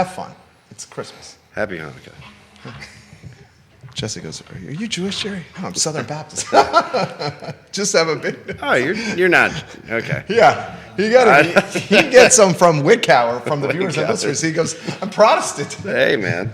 Have fun. It's Christmas. Happy Hanukkah. Jesse goes, are you Jewish, Jerry? No, I'm Southern Baptist. Just have a bit. Oh, you're not. Okay. Yeah. He gets some from Wickauer, from the viewers and listeners. He goes, I'm Protestant. Hey, man.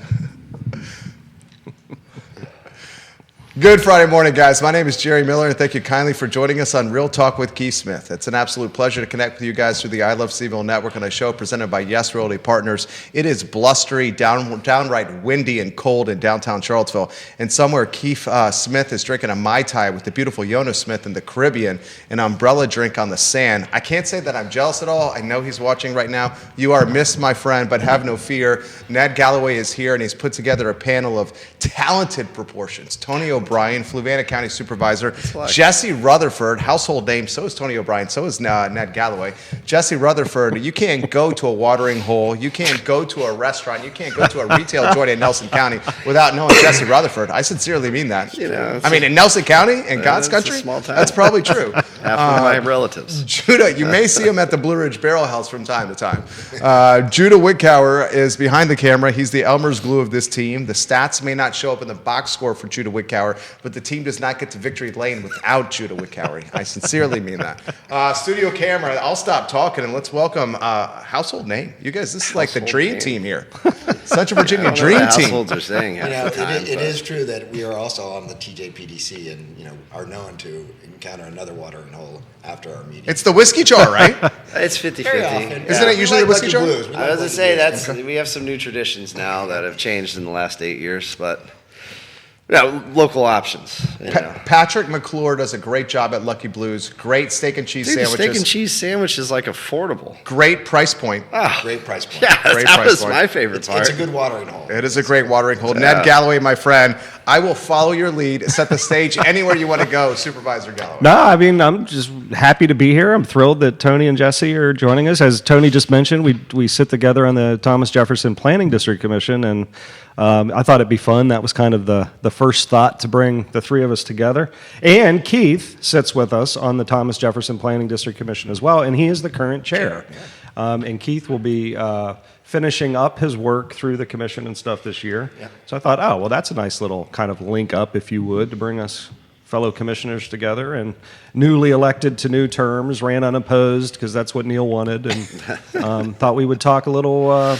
Good Friday morning, guys. My name is Jerry Miller, and thank you kindly for joining us on Real Talk with Keith Smith. It's an absolute pleasure to connect with you guys through the I Love CVille Network on a show presented by Yes Realty Partners. It is blustery, downright windy and cold in downtown Charlottesville, and somewhere Keith Smith is drinking a Mai Tai with the beautiful Yonna Smith in the Caribbean, an umbrella drink on the sand. I can't say that I'm jealous at all. I know he's watching right now. You are missed, my friend, but have no fear. Ned Gallaway is here, and he's put together a panel of talented proportions. Tony O'Brien, Fluvanna County Supervisor. Jesse Rutherford, household name. So is Tony O'Brien. So is Ned Gallaway. Jesse Rutherford, you can't go to a watering hole. You can't go to a restaurant. You can't go to a retail joint in Nelson County without knowing Jesse Rutherford. I sincerely mean that. You know, in Nelson County, in God's country, a small town. That's probably true. Half of my relatives. Judah, you may see him at the Blue Ridge Barrel House from time to time. Judah Wickauer is behind the camera. He's the Elmer's glue of this team. The stats may not show up in the box score for Judah Wickauer, but the team does not get to victory lane without Judah Wickauer. I sincerely mean that. Studio camera, I'll stop talking and let's welcome household name. You guys, this is like the dream team here. Central Virginia dream team. Households are saying it is true that we are also on the TJPDC and are known to encounter another watering hole after our meeting. It's the whiskey jar, right? It's 50-50. Isn't it usually the whiskey jar? I was going to say, we have some new traditions now that have changed in the last 8 years, but... Yeah, local options. Patrick McClure does a great job at Lucky Blues. Great steak and cheese sandwiches. Steak and cheese sandwich is like affordable. Great price point. Great price point. Yeah, great that price was point. my favorite part. It's a good watering hole. It is a great watering hole. Ned Gallaway, my friend, I will follow your lead, set the stage anywhere you want to go, Supervisor Gallaway. No, I'm just happy to be here. I'm thrilled that Tony and Jesse are joining us. As Tony just mentioned, we sit together on the Thomas Jefferson Planning District Commission, and I thought it'd be fun. That was kind of the first thought to bring the three of us together. And Keith sits with us on the Thomas Jefferson Planning District Commission as well, and he is the current chair. And Keith will be finishing up his work through the commission and stuff this year. Yeah. So I thought, that's a nice little kind of link up, if you would, to bring us fellow commissioners together, and newly elected to new terms, ran unopposed because that's what Neil wanted, and thought we would talk a little...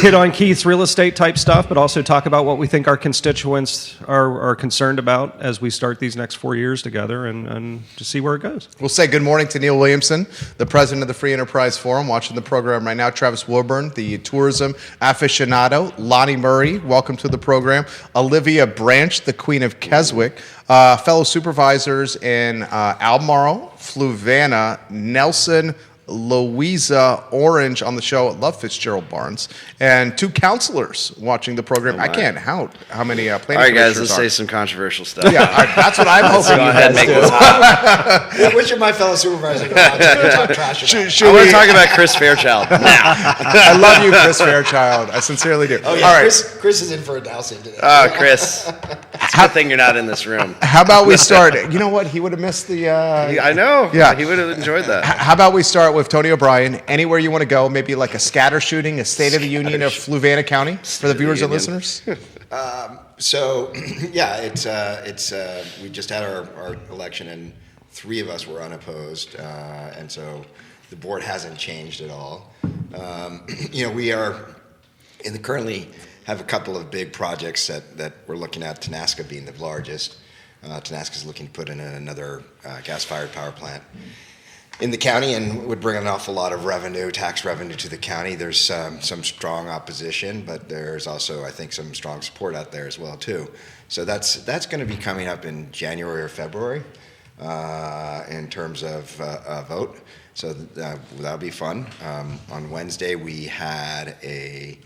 hit on Keith's real estate type stuff, but also talk about what we think our constituents are concerned about as we start these next 4 years together and to see where it goes. We'll say good morning to Neil Williamson, the president of the Free Enterprise Forum, watching the program right now. Travis Wilburn, the tourism aficionado. Lonnie Murray, welcome to the program. Olivia Branch, the queen of Keswick. Fellow supervisors in Albemarle, Fluvanna, Nelson, Louisa Orange on the show. Love Fitzgerald Barnes. And two counselors watching the program. I can't count how many planning commissioners. All right, guys, let's say some controversial stuff. Yeah, that's what I'm hoping you guys do. Which of my fellow supervisors go out to talk trash about? I want to talk about Chris Fairchild now. I love you, Chris Fairchild. I sincerely do. Oh, yeah, all right. Chris is in for a dousing today. Oh, Chris. It's a good thing you're not in this room. How about we start? You know what? He would have missed the... I know. Yeah. He would have enjoyed that. How about we start with Tony O'Brien? Anywhere you want to go, maybe like a scatter shooting, a State of the Union of Fluvanna County for the viewers and listeners? We just had our election, and three of us were unopposed, and so the board hasn't changed at all. We are currently have a couple of big projects that we're looking at, Tenaska being the largest. Tenaska is looking to put in another gas-fired power plant in the county, and would bring an awful lot of tax revenue to the county. There's some strong opposition, but there's also, I think, some strong support out there as well too. So that's going to be coming up in January or February in terms of vote. So that'll be fun. On Wednesday, we had an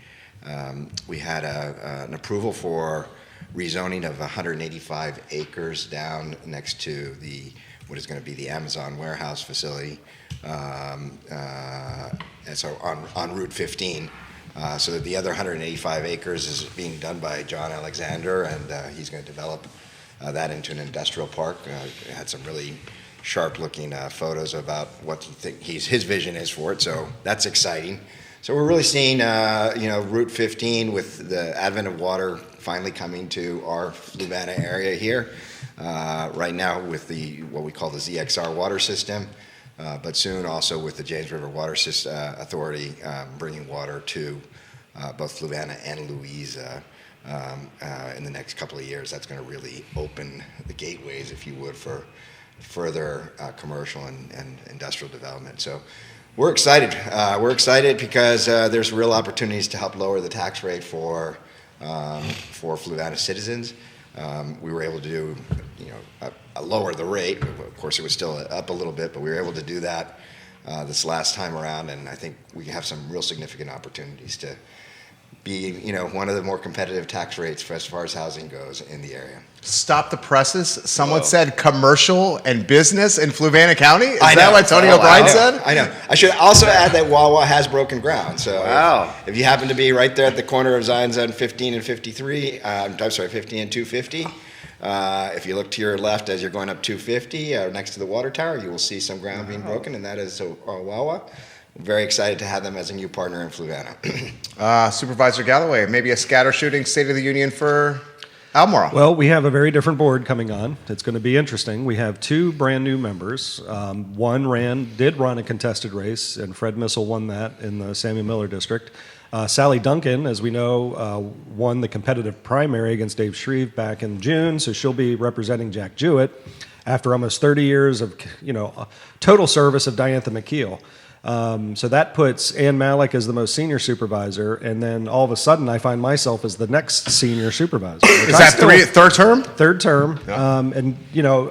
approval for rezoning of 185 acres down next to what is going to be the Amazon warehouse facility, and so on Route 15. So that the other 185 acres is being done by John Alexander, and he's going to develop that into an industrial park. Had some really sharp-looking photos about what his vision is for it. So that's exciting. So we're really seeing, Route 15 with the advent of water finally coming to our Fluvanna area here. Right now with what we call the ZXR water system, but soon also with the James River Water Authority bringing water to both Fluvanna and Louisa in the next couple of years. That's going to really open the gateways, if you would, for further commercial and industrial development. So we're excited. We're excited because there's real opportunities to help lower the tax rate for Fluvanna citizens. We were able to do, lower the rate. Of course, it was still up a little bit, but we were able to do that this last time around, and I think we have some real significant opportunities to be, one of the more competitive tax rates as far as housing goes in the area. Stop the presses. Someone said commercial and business in Fluvanna County. Is I that know. what Tony Oh, O'Brien I know. said? I know. I should also add that Wawa has broken ground. So Wow. if you happen to be right there at the corner of Zion Zone 15 and 53, 50 and 250, if you look to your left as you're going up 250 next to the water tower, you will see some ground being broken, and that is Wawa. Very excited to have them as a new partner in Fluvanna. Supervisor Gallaway, maybe a scatter shooting State of the Union for Albemarle. Well, we have a very different board coming on. It's going to be interesting. We have two brand new members. One did run a contested race, and Fred Missel won that in the Samuel Miller district. Sally Duncan, as we know, won the competitive primary against Dave Shreve back in June, so she'll be representing Jack Jewett after almost 30 years of total service of Diantha McKeel. So that puts Ann Malik as the most senior supervisor, and then all of a sudden I find myself as the next senior supervisor. Is that third term? Third term. And,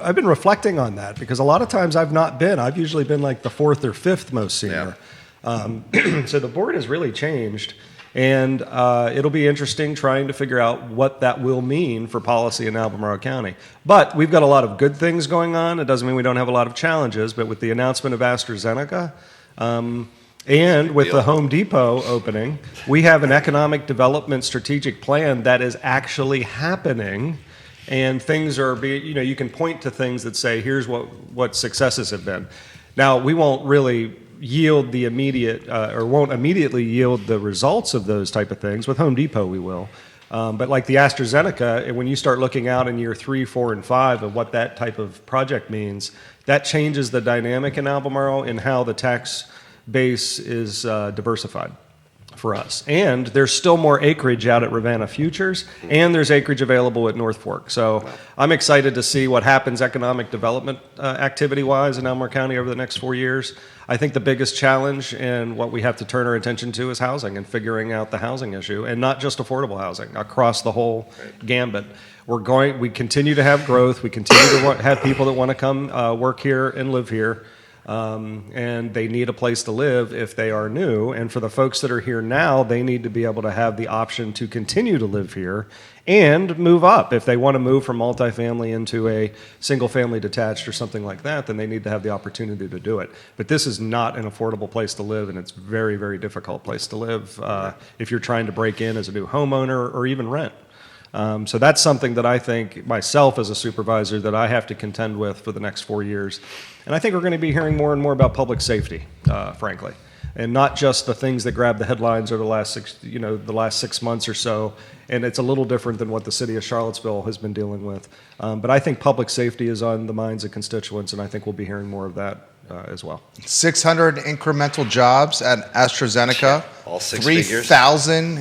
I've been reflecting on that because a lot of times I've usually been like the fourth or fifth most senior. So the board has really changed, and it'll be interesting trying to figure out what that will mean for policy in Albemarle County. But we've got a lot of good things going on. It doesn't mean we don't have a lot of challenges, but with the announcement of AstraZeneca, and with the Home Depot opening, we have an economic development strategic plan that is actually happening, and things are you can point to things that say, here's what successes have been. Now, we won't really yield the immediate, or won't immediately yield the results of those type of things. With Home Depot, we will. But like the AstraZeneca, when you start looking out in year 3, 4, and 5 of what that type of project means, that changes the dynamic in Albemarle and how the tax base is diversified for us. And there's still more acreage out at Ravenna Futures, and there's acreage available at North Fork. So I'm excited to see what happens economic development activity-wise in Albemarle County over the next 4 years. I think the biggest challenge and what we have to turn our attention to is housing and figuring out the housing issue, and not just affordable housing, across the whole gambit. We continue to have growth. We continue to have people that want to come work here and live here. And they need a place to live if they are new. And for the folks that are here now, they need to be able to have the option to continue to live here and move up. If they want to move from multifamily into a single-family detached or something like that, then they need to have the opportunity to do it. But this is not an affordable place to live, and it's a very, very difficult place to live if you're trying to break in as a new homeowner or even rent. So that's something that I think myself as a supervisor that I have to contend with for the next 4 years. And I think we're going to be hearing more and more about public safety, frankly, and not just the things that grab the headlines over the last 6 months or so. And it's a little different than what the city of Charlottesville has been dealing with. But I think public safety is on the minds of constituents, and I think we'll be hearing more of that as well. 600 incremental jobs at AstraZeneca. All six figures. 3,000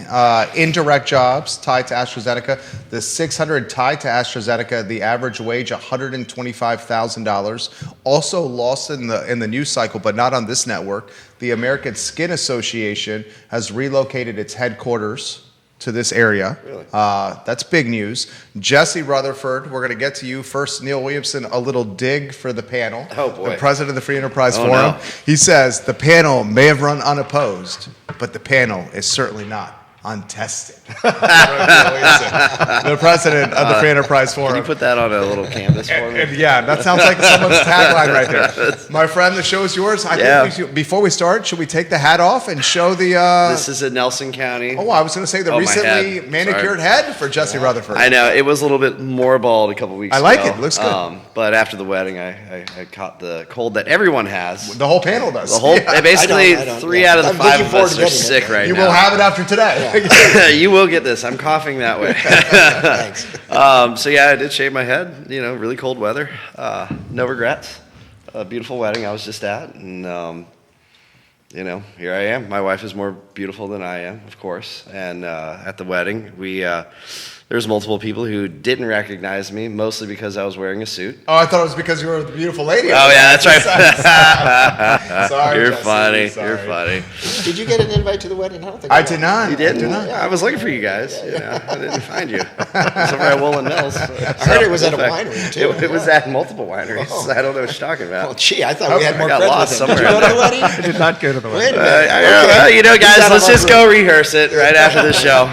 indirect jobs tied to AstraZeneca. The 600 tied to AstraZeneca, the average wage $125,000. Also lost in the news cycle, but not on this network. The American Skin Association has relocated its headquarters to this area. Really? That's big news. Jesse Rutherford, we're going to get to you. First, Neil Williamson, a little dig for the panel. Oh, boy. The president of the Free Enterprise Forum. No. He says the panel may have run unopposed, but the panel is certainly not Untested. The president of the Free Enterprise Forum. Can you put that on a little canvas for me? Yeah, that sounds like someone's tagline right there. My friend, the show is yours. I think before we start, should we take the hat off and show the... This is in Nelson County. Oh, I was going to say the recently manicured head for Jesse Rutherford. I know. It was a little bit more bald a couple weeks ago. I like it. Looks good. But after the wedding, I caught the cold that everyone has. The whole panel does. The whole, basically, I don't. 3 out of the I'm 5 looking of forward us to are getting it. sick right You now. will have it after today. You will get this. I'm coughing that way. Thanks. So yeah, I did shave my head. Really cold weather. No regrets. A beautiful wedding I was just at, and here I am. My wife is more beautiful than I am, of course. And at the wedding, there's multiple people who didn't recognize me, mostly because I was wearing a suit. Oh, I thought it was because you were a beautiful lady. Oh yeah, that's right. Sorry, You're Jesse, funny. sorry. You're funny. Did you get an invite to the wedding? I don't think I did not. You didn't? I did not. I was looking for you guys. I didn't find you. It's over at Woolen Mills. I heard it was at a winery, too. It was at multiple wineries. Oh. I don't know what you're talking about. Well, gee, I thought we had more got friends lost with him. Did you somewhere. go to the wedding? I did not go to the Wait wedding. a minute. Well, guys, He's out let's of just our go rehearse it right after the show.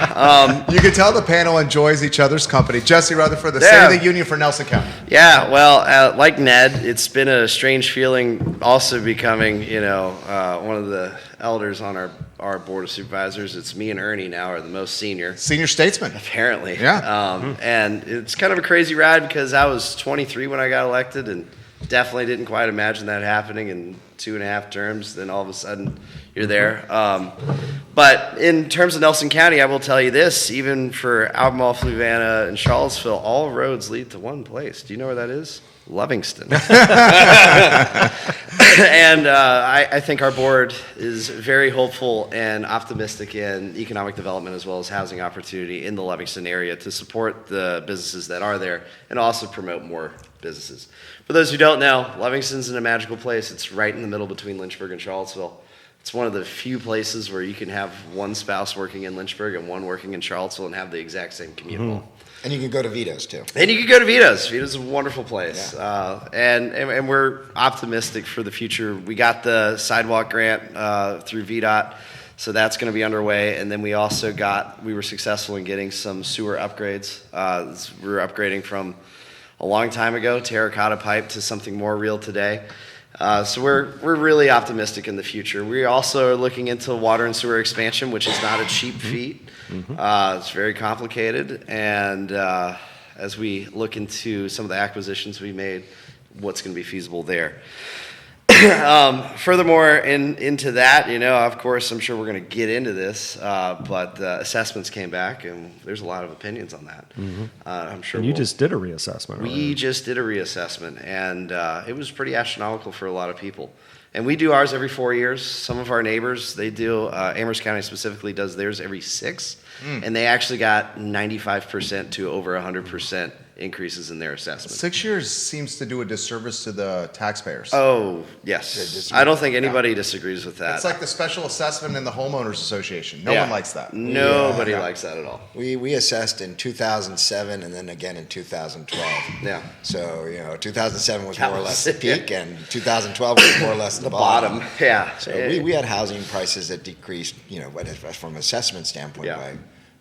You can tell the panel enjoys each other's company. Jesse Rutherford, the Yeah. State of the Union for Nelson County. Yeah, well, like Ned, it's been a strange feeling also becoming, one of the elders on our board of supervisors. It's me and Ernie now are the most senior. Senior statesman. Apparently. Yeah. And it's kind of a crazy ride because I was 23 when I got elected and definitely didn't quite imagine that happening in 2.5 terms. Then all of a sudden you're there. But in terms of Nelson County, I will tell you this, even for Albemarle, Fluvanna, and Charlottesville, all roads lead to one place. Do you know where that is? Lovingston. And I think our board is very hopeful and optimistic in economic development as well as housing opportunity in the Livingston area to support the businesses that are there and also promote more businesses. For those who don't know, Livingston's in a magical place. It's right in the middle between Lynchburg and Charlottesville. It's one of the few places where you can have one spouse working in Lynchburg and one working in Charlottesville and have the exact same commute home. And you can go to Vito's, too. And you can go to Vito's. Vito's is a wonderful place. And we're optimistic for the future. We got the sidewalk grant through VDOT, so that's going to be underway. And then we also we were successful in getting some sewer upgrades. We were upgrading from a long time ago, terracotta pipe, to something more real today. So we're really optimistic in the future. We also are looking into water and sewer expansion, which is not a cheap feat. It's very complicated, and as we look into some of the acquisitions we made, what's going to be feasible there. Furthermore, into that, of course, I'm sure we're going to get into this, but assessments came back, and there's a lot of opinions on that. I'm sure And you just did a reassessment. we just did a reassessment, and it was pretty astronomical for a lot of people. And we do ours every 4 years. Some of our neighbors, they do, Amherst County specifically does theirs every 6. And they actually got 95% to over 100% increases in their assessment. 6 years seems to do a disservice to the taxpayers. Oh, yes. I don't think anybody disagrees with that. It's like the special assessment in the homeowners association. No one likes that. Nobody likes that at all. We assessed in 2007 and then again in 2012. Yeah. So, 2007 was That more or was less it. the peak, and 2012 was more or less the bottom. Yeah. So we had housing prices that decreased, from an assessment standpoint Yeah. by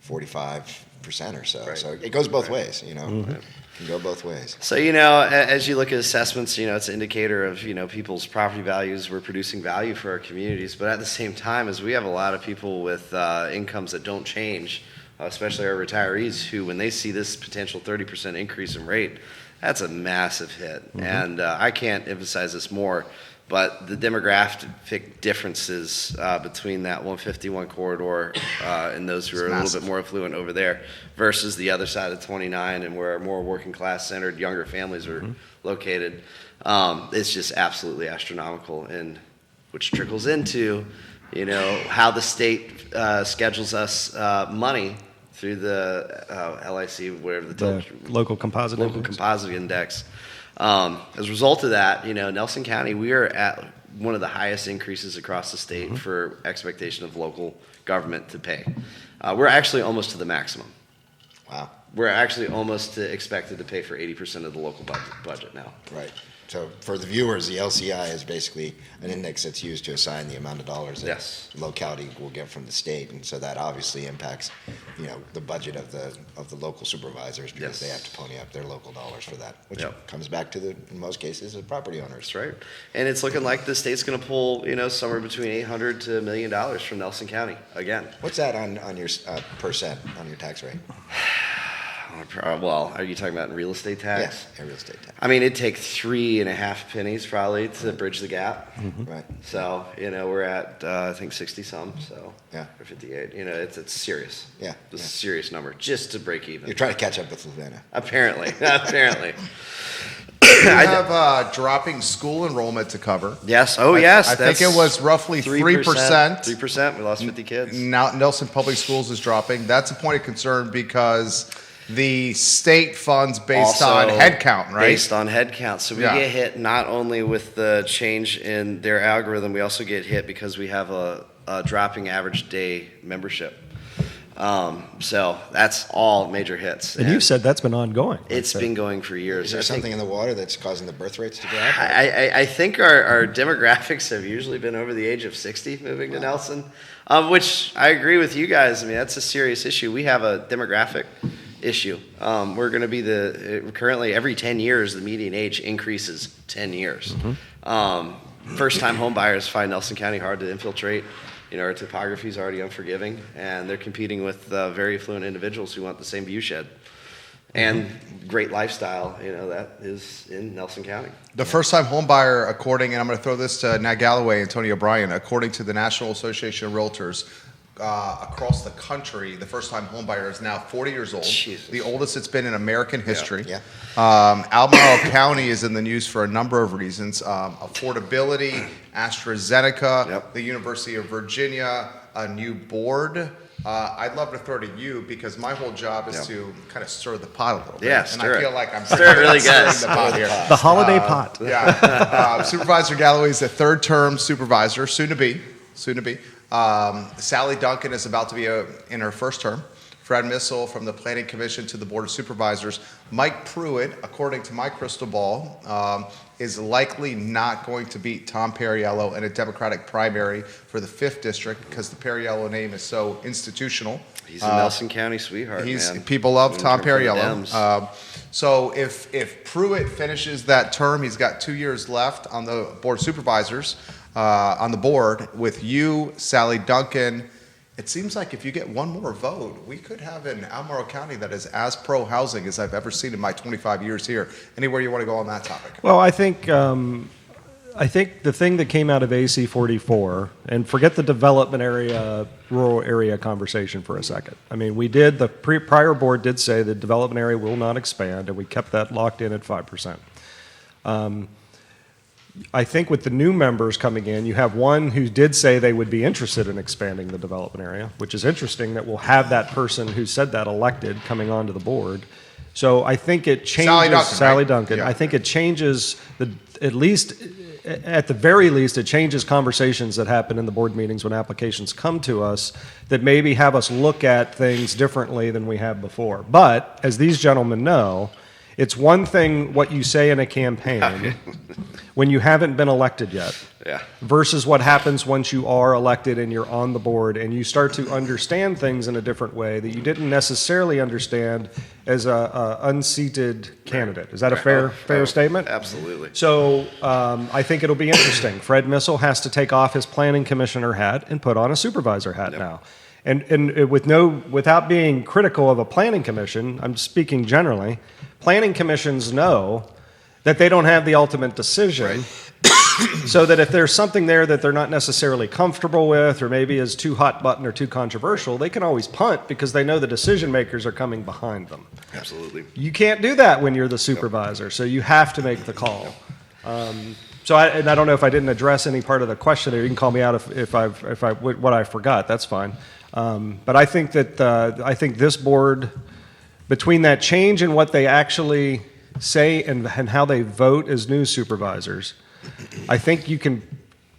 45% or so. Right. So it goes both ways, It can go both ways. So, as you look at assessments, it's an indicator of, people's property values. We're producing value for our communities. But at the same time, as we have a lot of people with incomes that don't change, especially our retirees, who, when they see this potential 30% increase in rate, that's a massive hit. And I can't emphasize this more, but the demographic differences between that 151 corridor and those who are a little bit more affluent over there versus the other side of 29 and where more working class centered younger families are located, it's just absolutely astronomical, and which trickles into, how the state schedules us money through the LIC, whatever The local composite index. composite index. As a result of that, Nelson County, we are at one of the highest increases across the state for expectation of local government to pay. We're actually almost to the maximum. Wow. We're actually almost expected to pay for 80% of the local budget now. Right. So for the viewers, the LCI is basically an index that's used to assign the amount of dollars that Yes. the locality will get from the state, and so that obviously impacts, the budget of the local supervisors because Yes. they have to pony up their local dollars for that, which Yep. comes back to in most cases, the property owners. That's right. And it's looking like the state's going to pull, somewhere between $800 to $1 million from Nelson County again. What's that on your percent on your tax rate? Well, are you talking about in real estate tax? Yeah, real estate tax. I mean, it'd take 3.5 pennies probably to bridge the gap. Right. So, we're at, I think 60 some, so. Yeah. Or 58, it's serious. Yeah, It's a yeah. serious number, just to break even. You're trying to catch up with Fluvanna. Apparently, apparently. We have dropping school enrollment to cover. Yes, yes. I think it was roughly 3%. 3%, we lost 50 kids. Now Nelson Public Schools is dropping. That's a point of concern because the state funds based on Also head count, right? Based on head count. So we Yeah. get hit not only with the change in their algorithm, we also get hit because we have a dropping average day membership. So that's all major hits. And you've said that's been ongoing. It's been going for years. Is there I think- something in the water that's causing the birth rates to drop? I think our demographics have usually been over the age of 60 moving to Nelson, which I agree with you guys. I mean, that's a serious issue. We have a demographic issue. We're going to be currently every 10 years, the median age increases 10 years. First-time home buyers find Nelson County hard to infiltrate. Our topography is already unforgiving, and they're competing with very affluent individuals who want the same view shed and great lifestyle. That is in Nelson County. The first-time home buyer, according, and I'm going to throw this to Ned Gallaway and Tony O'Brien, according to the National Association of Realtors, across the country, the first-time home buyer is now 40 years old, Jesus. the oldest it's been in American history. Yeah. Albemarle County is in the news for a number of reasons: affordability, AstraZeneca, Yep. the University of Virginia, a new board. I'd love to throw to you because my whole job is Yep. to kind of stir the pot a little bit. Yeah, and stir I it. feel like I'm Stir it really stirring good. the pot here. The holiday pot. Yeah. Supervisor Galloway is a third-term supervisor, soon to be. Sally Duncan is about to be in her first term. Fred Missel from the Planning Commission to the Board of Supervisors. Mike Pruitt, according to my crystal ball, is likely not going to beat Tom Perriello in a Democratic primary for the 5th District because the Perriello name is so institutional. He's a Nelson County sweetheart, man. People love In Tom terms of the Perriello. Dems. So if Pruitt finishes that term, he's got 2 years left on the Board of Supervisors, on the board with you, Sally Duncan. It seems like if you get one more vote, we could have an Albemarle County that is as pro-housing as I've ever seen in my 25 years here. Anywhere you want to go on that topic? Well, I think the thing that came out of AC 44, and forget the development area, rural area conversation for a second. I mean, the prior board did say the development area will not expand, and we kept that locked in at 5%. I think with the new members coming in, you have one who did say they would be interested in expanding the development area, which is interesting that we'll have that person who said that elected coming onto the board. So I think it changes Sally Duncan, right? Yeah. I think it changes at the very least, it changes conversations that happen in the board meetings when applications come to us that maybe have us look at things differently than we have before. But as these gentlemen know, it's one thing what you say in a campaign when you haven't been elected yet Yeah. versus what happens once you are elected and you're on the board and you start to understand things in a different way that you didn't necessarily understand as a unseated candidate. Is that a fair statement? Absolutely. So I think it'll be interesting. Fred Missel has to take off his planning commissioner hat and put on a supervisor hat now. And without being critical of a planning commission, I'm speaking generally, planning commissions know that they don't have the ultimate decision. So that if there's something there that they're not necessarily comfortable with or maybe is too hot button or too controversial, they can always punt because they know the decision makers are coming behind them. Absolutely. You can't do that when you're the supervisor, so you have to make the call. So I don't know if I didn't address any part of the question there. You can call me out if what I forgot. That's fine. But I think that this board, between that change in what they actually say and how they vote as new supervisors, I think you can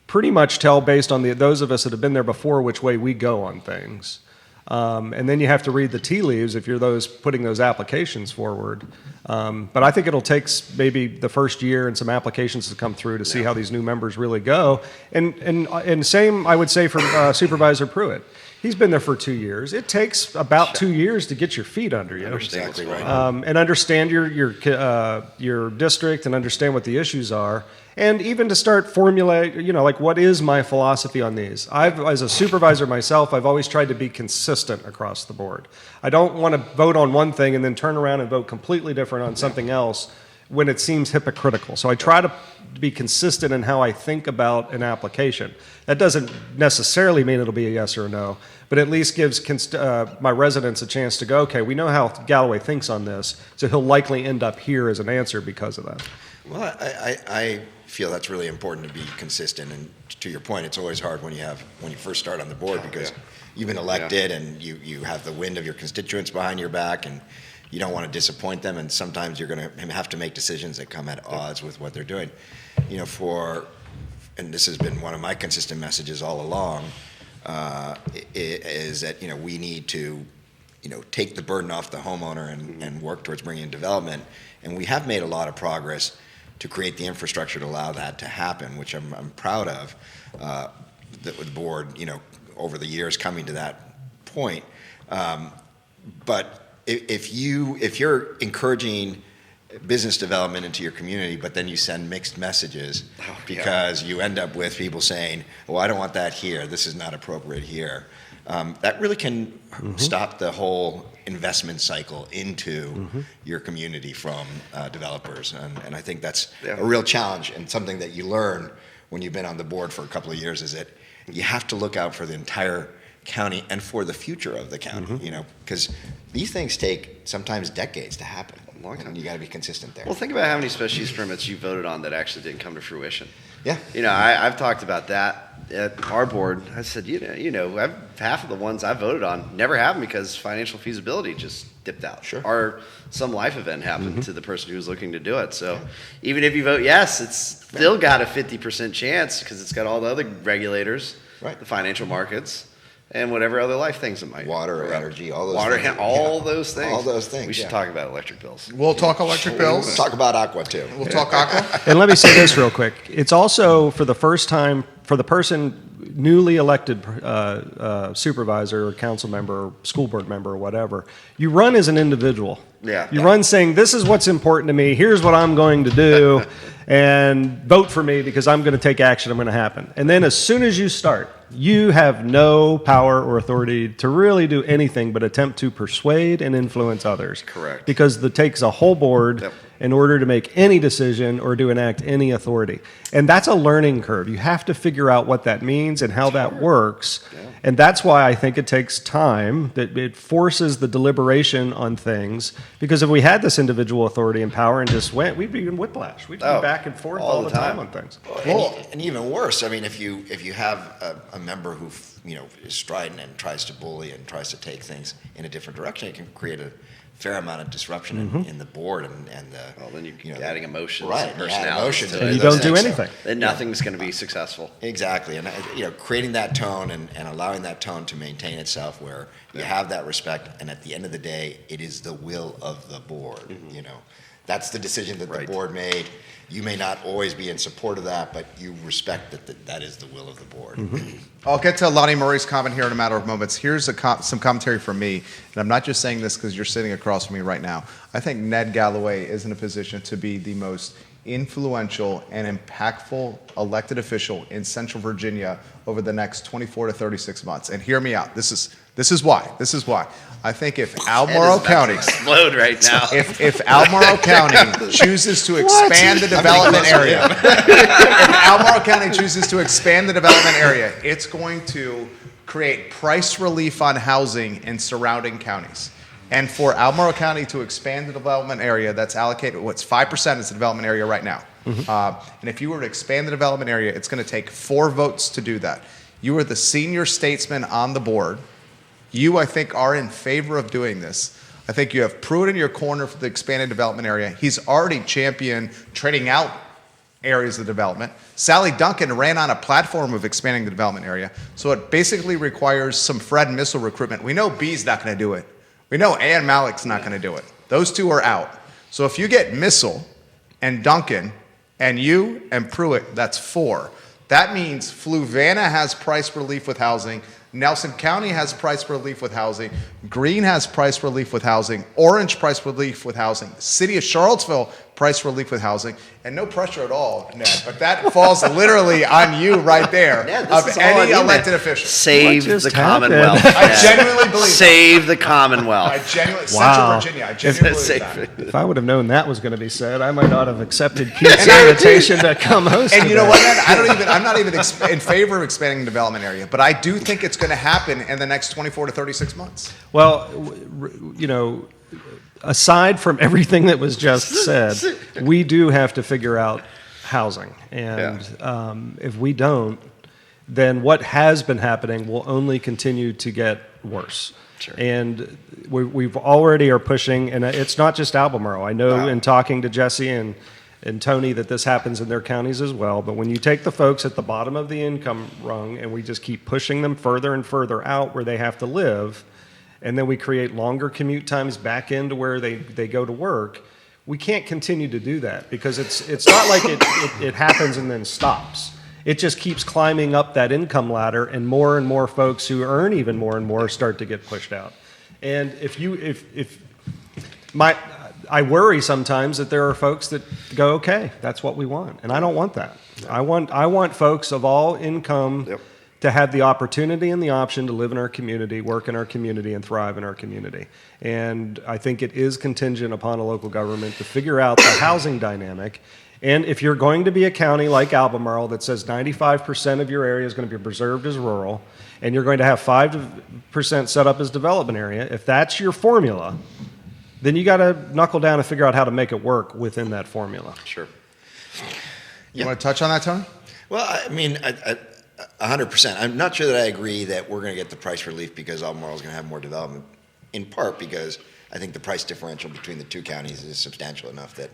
pretty much tell based on those of us that have been there before which way we go on things. And then you have to read the tea leaves if you're putting those applications forward. But I think it'll take maybe the first year and some applications to come through to see how these new members really go. And same, I would say, for Supervisor Pruitt. He's been there for 2 years. It takes about 2 years to get your feet under you. Exactly right. And understand your district and understand what the issues are, and even to start formulate, like, what is my philosophy on these? As a supervisor myself, I've always tried to be consistent across the board. I don't want to vote on one thing and then turn around and vote completely different on something else when it seems hypocritical. So I try to be consistent in how I think about an application. That doesn't necessarily mean it'll be a yes or a no, but at least gives my residents a chance to go, okay, we know how Gallaway thinks on this, so he'll likely end up here as an answer because of that. Well, I feel that's really important to be consistent. And to your point, it's always hard when you first start on the board because you've been elected and you have the wind of your constituents behind your back, and you don't want to disappoint them. And sometimes you're going to have to make decisions that come at odds with what they're doing. And this has been one of my consistent messages all along, is that we need to take the burden off the homeowner and work towards bringing in development. And we have made a lot of progress to create the infrastructure to allow that to happen, which I'm proud of. The board, over the years coming to that point. But if you're encouraging business development into your community, but then you send mixed messages because you end up with people saying, "Oh, I don't want that here. This is not appropriate here." That really can stop the whole investment cycle into your community from developers, and I think that's a real challenge and something that you learn when you've been on the board for a couple of years. Is that you have to look out for the entire county and for the future of the county. Because these things take sometimes decades to happen. And you got to be consistent there. Well, think about how many special use permits you voted on that actually didn't come to fruition. Yeah. I've talked about that at our board. I said, half of the ones I voted on never happened because financial feasibility just dipped out. Sure. Or some life event happened to the person who was looking to do it. So even if you vote yes, it's still got a 50% chance because it's got all the other regulators, the financial markets, and whatever other life things it might. Water, energy, all those things. Those things. All those things. We should talk about electric bills. We'll talk electric bills. We'll talk about aqua too. We'll talk aqua. And let me say this real quick. It's also, for the first time, for the person newly elected supervisor or council member or school board member or whatever, you run as an individual. You run saying, this is what's important to me, here's what I'm going to do, and vote for me because I'm going to take action, I'm going to happen. And then as soon as you start, you have no power or authority to really do anything but attempt to persuade and influence others. Correct. Because it takes a whole board in order to make any decision or to enact any authority. And that's a learning curve. You have to figure out what that means and how that works. And that's why I think it takes time, that it forces the deliberation on things. Because if we had this individual authority and power and just went, we'd be in whiplash. We'd be back and forth all the time on things. And even worse, I mean, if you have a member who is strident and tries to bully and tries to take things in a different direction, it can create a fair amount of disruption in the board and the. Well, then you're adding emotions, and personalities to it. And you don't do anything. Then nothing's going to be successful. Exactly, and creating that tone and allowing that tone to maintain itself, where you have that respect, and at the end of the day, it is the will of the board. That's the decision that the board made. You may not always be in support of that, but you respect that is the will of the board. I'll get to Lonnie Murray's comment here in a matter of moments. Here's some commentary from me, and I'm not just saying this because you're sitting across from me right now. I think Ned Gallaway is in a position to be the most influential and impactful elected official in Central Virginia over the next 24 to 36 months. And hear me out. This is why. I think if Albemarle County explode right now. If Albemarle County chooses to expand the development area, it's going to create price relief on housing in surrounding counties. And for Albemarle County to expand the development area that's allocated, 5% is the development area right now. And if you were to expand the development area, it's going to take 4 votes to do that. You are the senior statesman on the board. You, I think, are in favor of doing this. I think you have Pruitt in your corner for the expanded development area. He's already championed trading out areas of development. Sally Duncan ran on a platform of expanding the development area. So it basically requires some Fred missile recruitment. We know B's not going to do it. We know Ann Malik's not going to do it. Those two are out. So if you get Missile and Duncan and you and Pruitt, that's 4. That means Fluvanna has price relief with housing. Nelson County has price relief with housing. Greene has price relief with housing. Orange price relief with housing. City of Charlottesville price relief with housing. And no pressure at all, Ned, but that falls literally on you right there Ned, this of is all on any you, man. elected official. Save What just the happened? Commonwealth. I Ned. genuinely believe that. Save the Commonwealth. I genuinely, Wow. Central Virginia, I genuinely believe Save that. If I would have known that was going to be said, I might not have accepted Keith's invitation to come host. And you know today. what, Ned? I'm not even in favor of expanding the development area, but I do think it's going to happen in the next 24 to 36 months. Well, you know, aside from everything that was just said, we do have to figure out housing. And if we don't, then what has been happening will only continue to get worse. Sure. And we've already are pushing, and it's not just Albemarle. I know in talking to Jesse and Tony that this happens in their counties as well. But when you take the folks at the bottom of the income rung and we just keep pushing them further and further out where they have to live, and then we create longer commute times back into where they go to work, we can't continue to do that because it's not like it happens and then stops. It just keeps climbing up that income ladder, and more folks who earn even more and more start to get pushed out. And I worry sometimes that there are folks that go, okay, that's what we want, and I don't want that. I want folks of all income to have the opportunity and the option to live in our community, work in our community, and thrive in our community. And I think it is contingent upon a local government to figure out the housing dynamic. And if you're going to be a county like Albemarle that says 95% of your area is going to be preserved as rural, and you're going to have 5% set up as development area, if that's your formula, then you got to knuckle down and figure out how to make it work within that formula. Sure. You want to touch on that, Tony? Well, I mean, 100%. I'm not sure that I agree that we're going to get the price relief because Albemarle is going to have more development, in part because I think the price differential between the two counties is substantial enough that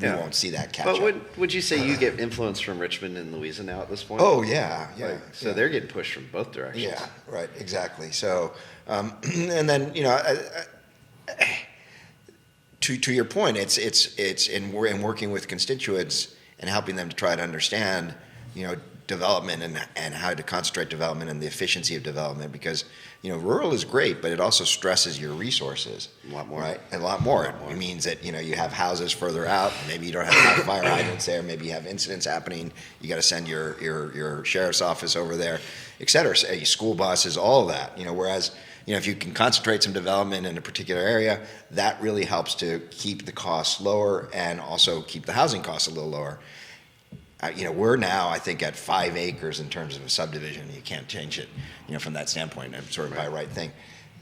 we won't see that catch up. But would you say you get influence from Richmond and Louisa now at this point? Oh, yeah. So they're getting pushed from both directions. Yeah, right, exactly. So, and then, you know, to your point, it's in working with constituents and helping them to try to understand, you know, development and how to concentrate development and the efficiency of development, because, you know, rural is great, but it also stresses your resources. A lot more. Right? A lot more. It means that, you know, you have houses further out, maybe you don't have fire hydrants there, maybe you have incidents happening, you got to send your sheriff's office over there, et cetera, school buses, all of that, you know, whereas, you know, if you can concentrate some development in a particular area, that really helps to keep the costs lower and also keep the housing costs a little lower. You know, we're now, I think, at 5 acres in terms of a subdivision. You can't change it, you know, from that standpoint, sort of by right thing.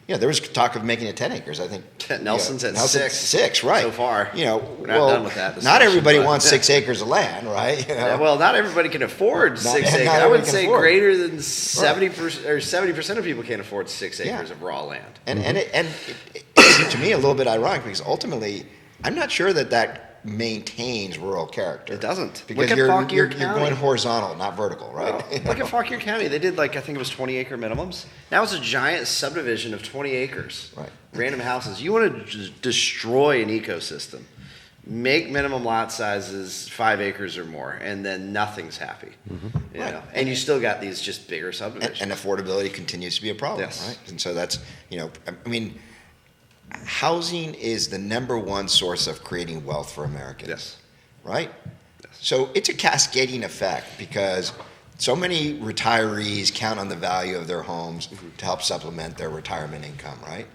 You know, there was talk of making it 10 acres, I think. Nelson's at Nelson's 6. 6, right. So far. You know, We're not done with that discussion, not everybody but- wants 6 acres of land, right? You know? Yeah, well, not everybody can afford 6 acres. not I everybody would can say afford. greater than 70% or 70% of people can't afford 6 acres of raw land. And it to me, a little bit ironic because ultimately, I'm not sure that maintains rural character. It doesn't. Because Look at Fauquier you're County. going horizontal, not vertical, right? Well, look at Fauquier County. They did, like, I think it was 20-acre minimums. Now it's a giant subdivision of 20 acres. Right. Random houses. You want to just destroy an ecosystem. Make minimum lot sizes 5 acres or more, and then nothing's happy. You know? And you still got these just bigger subdivisions. And affordability continues to be a problem, Yes. right? And so that's, you know, I mean, housing is the #1 source of creating wealth for Americans. Yes. Right? Yes. So it's a cascading effect because so many retirees count on the value of their homes to help supplement their retirement income, right?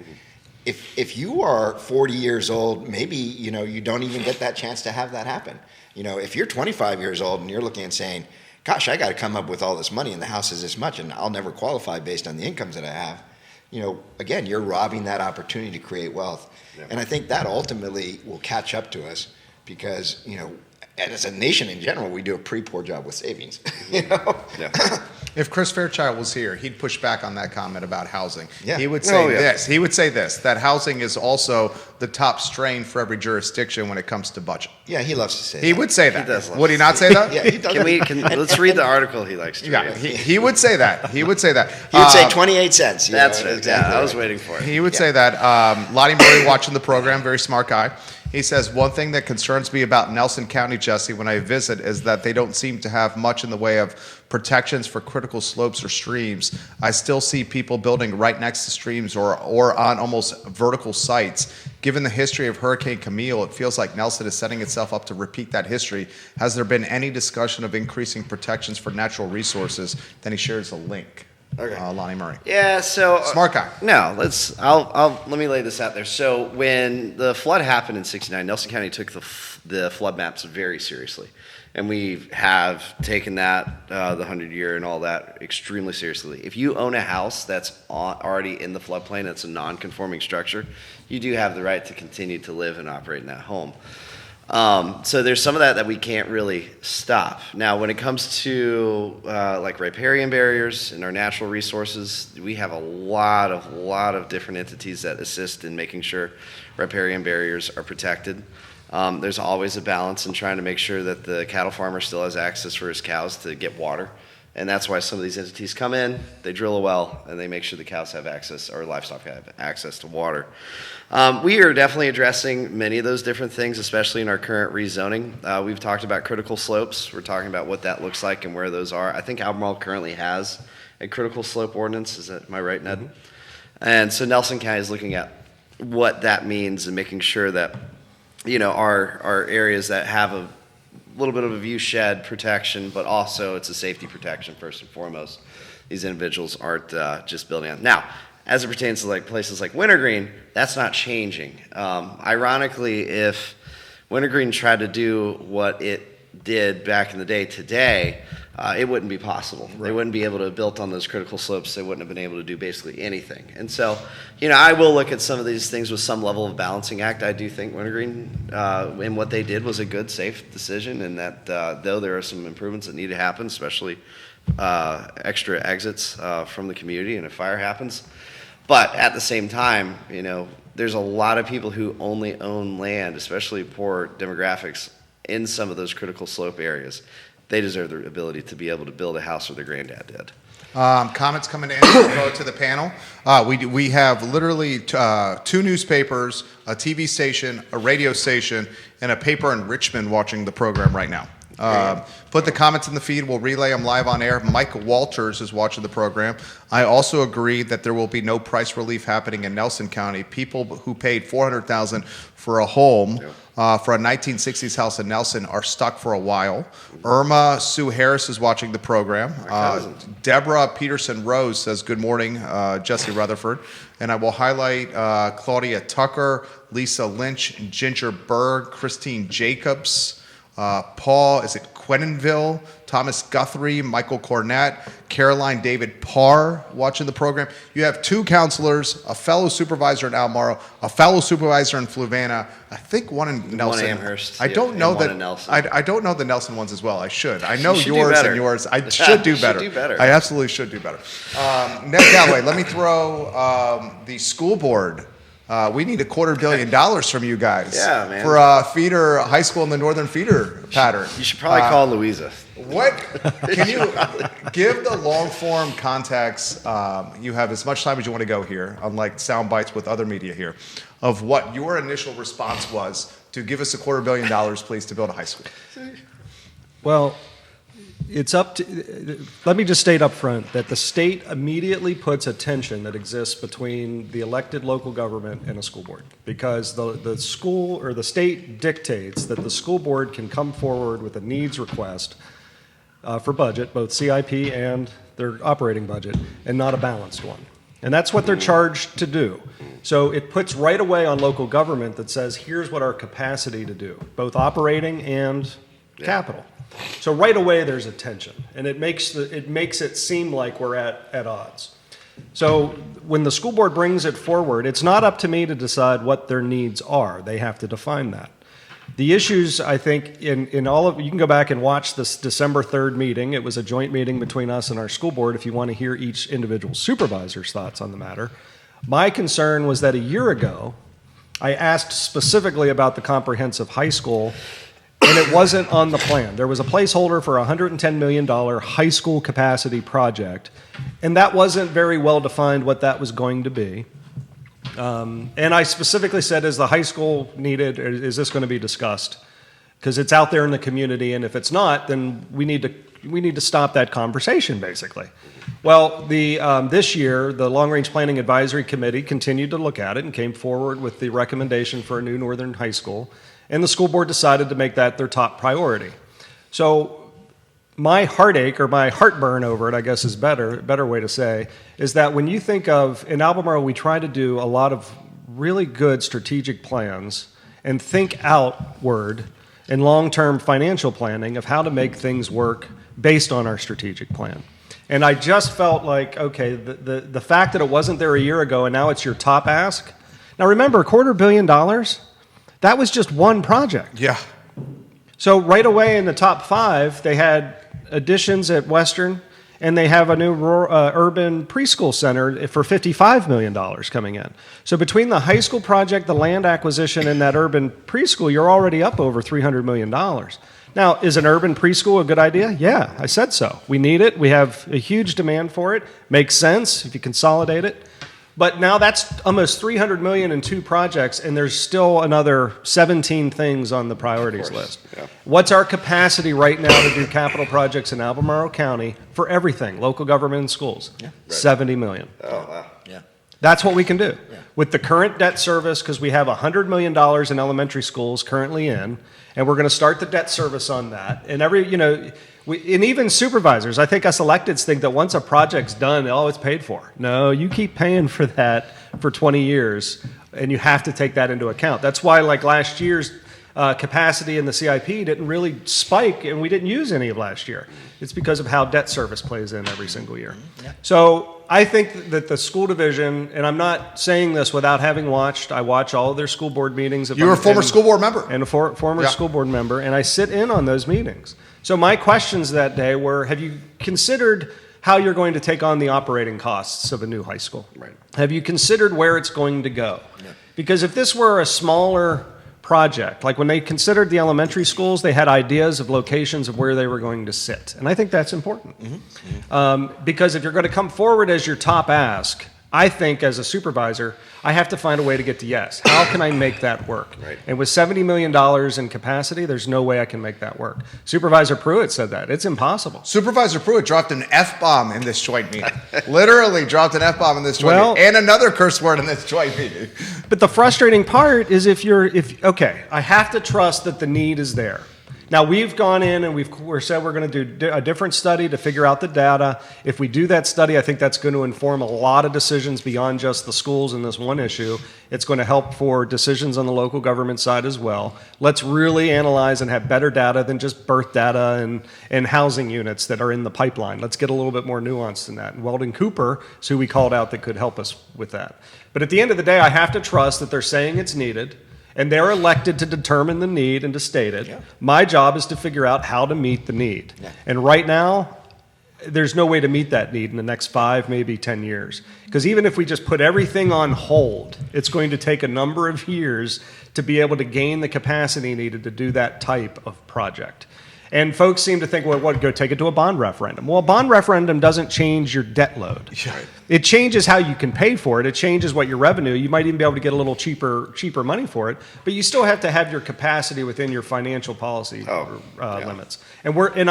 If you are 40 years old, maybe, you know, you don't even get that chance to have that happen. You know, if you're 25 years old and you're looking and saying, gosh, I got to come up with all this money and the house is this much and I'll never qualify based on the incomes that I have, you know, again, you're robbing that opportunity to create wealth. Yeah. And I think that ultimately will catch up to us because, you know, and as a nation in general, we do a pretty poor job with savings, you know? Yeah. If Chris Fairchild was here, he'd push back on that comment about housing. Yeah. He would say Oh, yeah. this. He would say this, that housing is also the top strain for every jurisdiction when it comes to budget. Yeah, he loves to say He that. would say that. does love Would he not say that? Yeah, he does. Let's read the article he likes to Yeah, read. he would say that. He would say that. He would say 28 cents. you That's know, right. exactly. Yeah, I was right. waiting for it. He would say that. Lottie Murray watching the program, very smart guy. He says, one thing that concerns me about Nelson County, Jesse, when I visit is that they don't seem to have much in the way of protections for critical slopes or streams. I still see people building right next to streams or on almost vertical sites. Given the history of Hurricane Camille, it feels like Nelson is setting itself up to repeat that history. Has there been any discussion of increasing protections for natural resources? Then he shares a link. Okay. Lonnie Murray. Yeah, so Smart guy. No, let me lay this out there. So when the flood happened in '69, Nelson County took the flood maps very seriously, and we have taken that the 100-year and all that extremely seriously. If you own a house that's already in the floodplain, that's a non-conforming structure, you do have the right to continue to live and operate in that home. So there's some of that we can't really stop. Now, when it comes to like riparian barriers and our natural resources, we have a lot of different entities that assist in making sure riparian barriers are protected. There's always a balance in trying to make sure that the cattle farmer still has access for his cows to get water. And that's why some of these entities come in, they drill a well, and they make sure the cows have access, or livestock have access to water. We are definitely addressing many of those different things, especially in our current rezoning. We've talked about critical slopes. We're talking about what that looks like and where those are. I think Albemarle currently has a critical slope ordinance. Am I right, Ned? Mm-hmm. And so Nelson County is looking at what that means and making sure that, our areas that have a little bit of a view shed protection, but also it's a safety protection first and foremost. These individuals aren't just building on. Now, as it pertains to like places like Wintergreen, that's not changing. Ironically, if Wintergreen tried to do what it did back in the day today, it wouldn't be possible. Right. They wouldn't be able to have built on those critical slopes. They wouldn't have been able to do basically anything. And so, I will look at some of these things with some level of balancing act. I do think Wintergreen and what they did was a good, safe decision, and that though there are some improvements that need to happen, especially extra exits from the community and if fire happens. But at the same time, there's a lot of people who only own land, especially poor demographics, in some of those critical slope areas. They deserve the ability to be able to build a house where their granddad did. Comments coming in. We'll go to the panel. We have literally two newspapers, a TV station, a radio station, and a paper in Richmond watching the program right now. Put the comments in the feed. We'll relay them live on air. Mike Walters is watching the program. I also agree that there will be no price relief happening in Nelson County. People who paid $400,000 for a home for a 1960s house in Nelson are stuck for a while. Irma Sue Harris is watching the program. Deborah Peterson Rose says, good morning, Jesse Rutherford. And I will highlight Claudia Tucker, Lisa Lynch, Ginger Berg, Christine Jacobs, Paul, is it Quentinville, Thomas Guthrie, Michael Cornett, Caroline David Parr watching the program. You have two counselors, a fellow supervisor in Albemarle, a fellow supervisor in Fluvanna, I think one in Nelson. One in Amherst. I don't know that. I don't know the Nelson ones as well. I should. I know yours and yours. I should do better. Should do better. I absolutely should do better. Ned Gallaway, let me throw the school board. We need $250 million from you guys. Yeah, man. For a feeder high school in the northern feeder pattern. You should probably call Louisa. What can you give the long form context? You have as much time as you want to go here, unlike sound bites with other media here, of what your initial response was to give us $250 million, please, to build a high school. Well, it's up to, let me just state up front that the state immediately puts a tension that exists between the elected local government and a school board, because the school or the state dictates that the school board can come forward with a needs request for budget, both CIP and their operating budget, and not a balanced one. And that's what they're charged to do. So it puts right away on local government that says, here's what our capacity to do, both operating and capital. So right away there's a tension, and it makes it seem like we're at odds. So when the school board brings it forward, it's not up to me to decide what their needs are. They have to define that. The issues, I think, in all of, you can go back and watch this December 3rd meeting. It was a joint meeting between us and our school board if you want to hear each individual supervisor's thoughts on the matter. My concern was that a year ago, I asked specifically about the comprehensive high school, and it wasn't on the plan. There was a placeholder for a $110 million high school capacity project, and that wasn't very well defined what that was going to be. And I specifically said, is the high school needed, or is this going to be discussed? Because it's out there in the community, and if it's not, then we need to stop that conversation, basically. Well, this year, the Long Range Planning Advisory Committee continued to look at it and came forward with the recommendation for a new northern high school, and the school board decided to make that their top priority. So my heartache, or my heartburn over it, I guess is better way to say, is that when you think of, in Albemarle, we try to do a lot of really good strategic plans and think outward in long-term financial planning of how to make things work based on our strategic plan. And I just felt like, okay, the fact that it wasn't there a year ago and now it's your top ask. Now remember, $250 million, that was just one project. Yeah. So right away in the top 5, they had additions at Western, and they have a new urban preschool center for $55 million coming in. So between the high school project, the land acquisition, and that urban preschool, you're already up over $300 million. Now, is an urban preschool a good idea? Yeah, I said so. We need it. We have a huge demand for it. Makes sense if you consolidate it. But now that's almost $300 million in 2 projects, and there's still another 17 things on the priorities list. Yeah. What's our capacity right now to do capital projects in Albemarle County for everything, local government and schools? Yeah. Right. $70 million. Oh, wow. Yeah. That's what we can do. Yeah. With the current debt service, because we have $100 million in elementary schools currently in, and we're going to start the debt service on that. And and even supervisors, I think us electeds think that once a project's done, oh, it's paid for. No, you keep paying for that for 20 years, and you have to take that into account. That's why, like last year's capacity in the CIP didn't really spike, and we didn't use any of last year. It's because of how debt service plays in every single year. Yeah. So I think that the school division, and I'm not saying this without having watched, I watch all of their school board meetings. You were a former school board member. And a former Yeah. school board member, and I sit in on those meetings. So my questions that day were, have you considered how you're going to take on the operating costs of a new high school? Right. Have you considered where it's going to go? Yeah. Because if this were a smaller project, like when they considered the elementary schools, they had ideas of locations of where they were going to sit. And I think that's important. Mm-hmm. Mm-hmm. Because if you're going to come forward as your top ask, I think as a supervisor, I have to find a way to get to yes. How can I make that work? Right. And with $70 million in capacity, there's no way I can make that work. Supervisor Pruitt said that. It's impossible. Supervisor Pruitt dropped an F-bomb in this joint meeting. Literally dropped an F-bomb in this joint meeting. And another curse word in this joint meeting. But the frustrating part is okay, I have to trust that the need is there. Now, we've gone in and we've said we're going to do a different study to figure out the data. If we do that study, I think that's going to inform a lot of decisions beyond just the schools and this one issue. It's going to help for decisions on the local government side as well. Let's really analyze and have better data than just birth data and housing units that are in the pipeline. Let's get a little bit more nuanced than that. And Weldon Cooper is who we called out that could help us with that. But at the end of the day, I have to trust that they're saying it's needed. And they're elected to determine the need and to state it. Yeah. My job is to figure out how to meet the need. Yeah. And right now, there's no way to meet that need in the next 5, maybe 10 years. Because even if we just put everything on hold, it's going to take a number of years to be able to gain the capacity needed to do that type of project. And folks seem to think, well, go take it to a bond referendum. Well, a bond referendum doesn't change your debt load. Yeah. It changes how you can pay for it. It changes what your revenue. You might even be able to get a little cheaper money for it. But you still have to have your capacity within your financial policy limits. And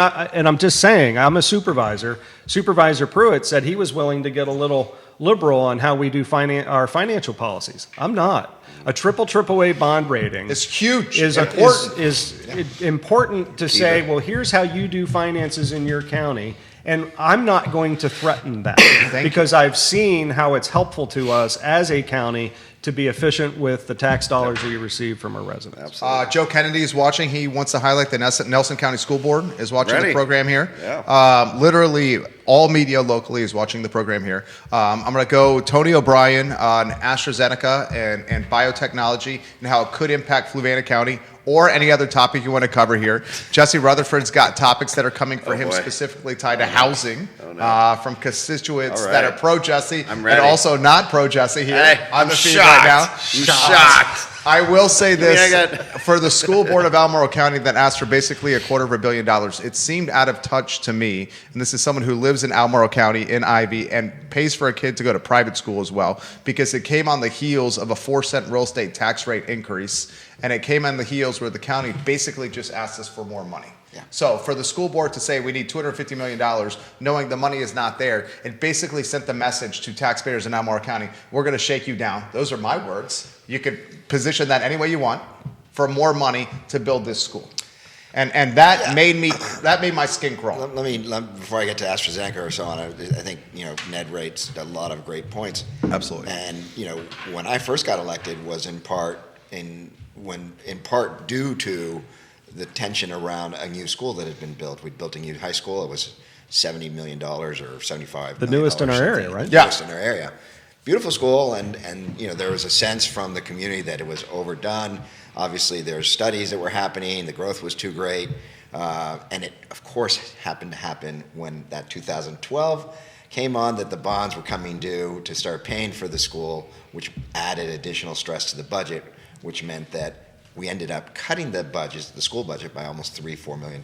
I'm just saying, I'm a supervisor. Supervisor Pruitt said he was willing to get a little liberal on how we do our financial policies. I'm not. A AAA bond rating is huge. Is important to say, well, here's how you do finances in your county, and I'm not going to threaten that because I've seen how it's helpful to us as a county to be efficient with the tax dollars we receive from our residents. Joe Kennedy is watching. He wants to highlight the Nelson County School Board is watching the program here. Yeah. Literally all media locally is watching the program here. I'm going to go Tony O'Brien on AstraZeneca and biotechnology and how it could impact Fluvanna County or any other topic you want to cover here. Jesse Rutherford's got topics that are coming for him boy. specifically tied to housing from constituents All right. that are pro-Jesse I'm and ready. also not pro-Jesse here Hey, on I'm the feed shocked. right now. I'm shocked. I will say this, I got- for the school board of Albemarle County that asked for basically $250 million, it seemed out of touch to me, and this is someone who lives in Albemarle County in Ivy and pays for a kid to go to private school as well, because it came on the heels of a 4-cent real estate tax rate increase, and it came on the heels where the county basically just asked us for more money. Yeah. So for the school board to say we need $250 million, knowing the money is not there, it basically sent the message to taxpayers in Albemarle County, we're going to shake you down. Those are my words. You could position that any way you want for more money to build this school. And that made my skin crawl. Let me before I get to AstraZeneca or so on, I think Ned rates a lot of great points. Absolutely. And when I first got elected was in part due to the tension around a new school that had been built. We'd built a new high school. It was $70 million or $75 The million, newest in our something. area, right? The Yeah. newest in our area. Beautiful school, and there was a sense from the community that it was overdone. Obviously, there's studies that were happening. The growth was too great, and it, of course, happened to happen when that 2012 came on, that the bonds were coming due to start paying for the school, which added additional stress to the budget, which meant that we ended up cutting the school budget by almost $3-4 million.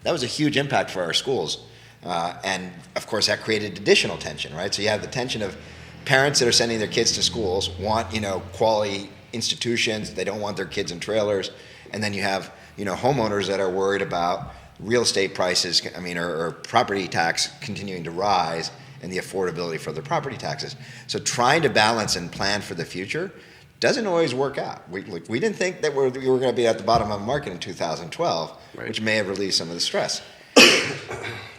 That was a huge impact for our schools, and of course, that created additional tension, right? So you have the tension of parents that are sending their kids to schools want quality institutions. They don't want their kids in trailers, and then you have homeowners that are worried about real estate prices. Or property tax continuing to rise and the affordability for their property taxes. So trying to balance and plan for the future doesn't always work out. We didn't think that we were going to be at the bottom of the market in 2012, Right. which may have relieved some of the stress.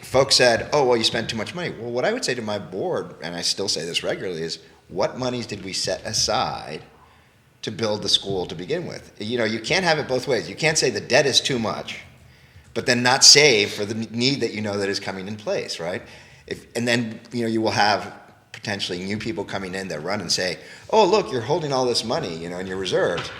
Folks said, oh, well, you spent too much money. Well, what I would say to my board, and I still say this regularly, is what monies did we set aside to build the school to begin with? You can't have it both ways. You can't say the debt is too much, but then not save for the need that that is coming in place, right? And then you will have potentially new people coming in that run and say, oh, look, you're holding all this money, in your reserves.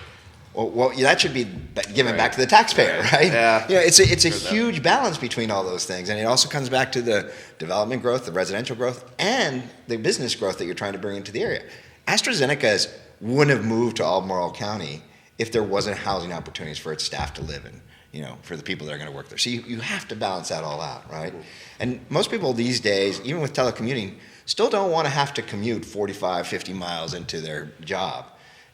Well, that should be given back to the taxpayer, right? Yeah. It's a huge balance between all those things, and it also comes back to the development growth, the residential growth, and the business growth that you're trying to bring into the area. AstraZeneca wouldn't have moved to Albemarle County if there wasn't housing opportunities for its staff to live in, for the people that are going to work there. So you have to balance that all out, right? And most people these days, even with telecommuting, still don't want to have to commute 45, 50 miles into their job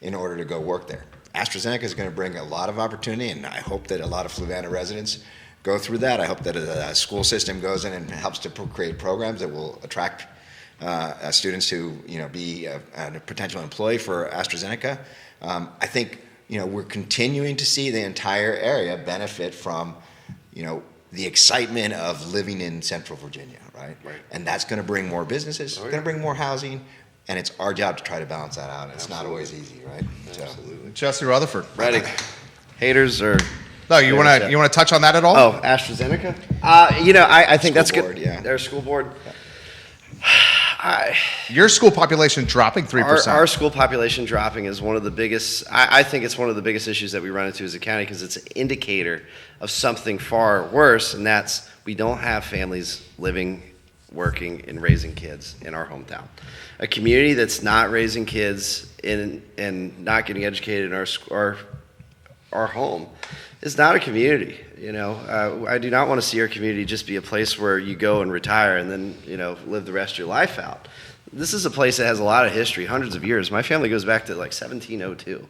in order to go work there. AstraZeneca is going to bring a lot of opportunity, and I hope that a lot of Fluvanna residents go through that. I hope that a school system goes in and helps to create programs that will attract students to be a potential employee for AstraZeneca. I think we're continuing to see the entire area benefit from the excitement of living in Central Virginia, right? And that's going to bring more businesses. It's going to bring more housing. And it's our job to try to balance that out. It's not always easy, right? Absolutely. Jesse Rutherford. Ready. Haters or... No, you want to touch on that at all? Oh, AstraZeneca? I think that's School good. board, yeah. Their school board. Your school population dropping 3%. Our school population dropping is one of the biggest, I think it's one of the biggest issues that we run into as a county, because it's an indicator of something far worse, and that's we don't have families living, working, and raising kids in our hometown. A community that's not raising kids and not getting educated in our home is not a community. I do not want to see our community just be a place where you go and retire and then live the rest of your life out. This is a place that has a lot of history, hundreds of years. My family goes back to 1702.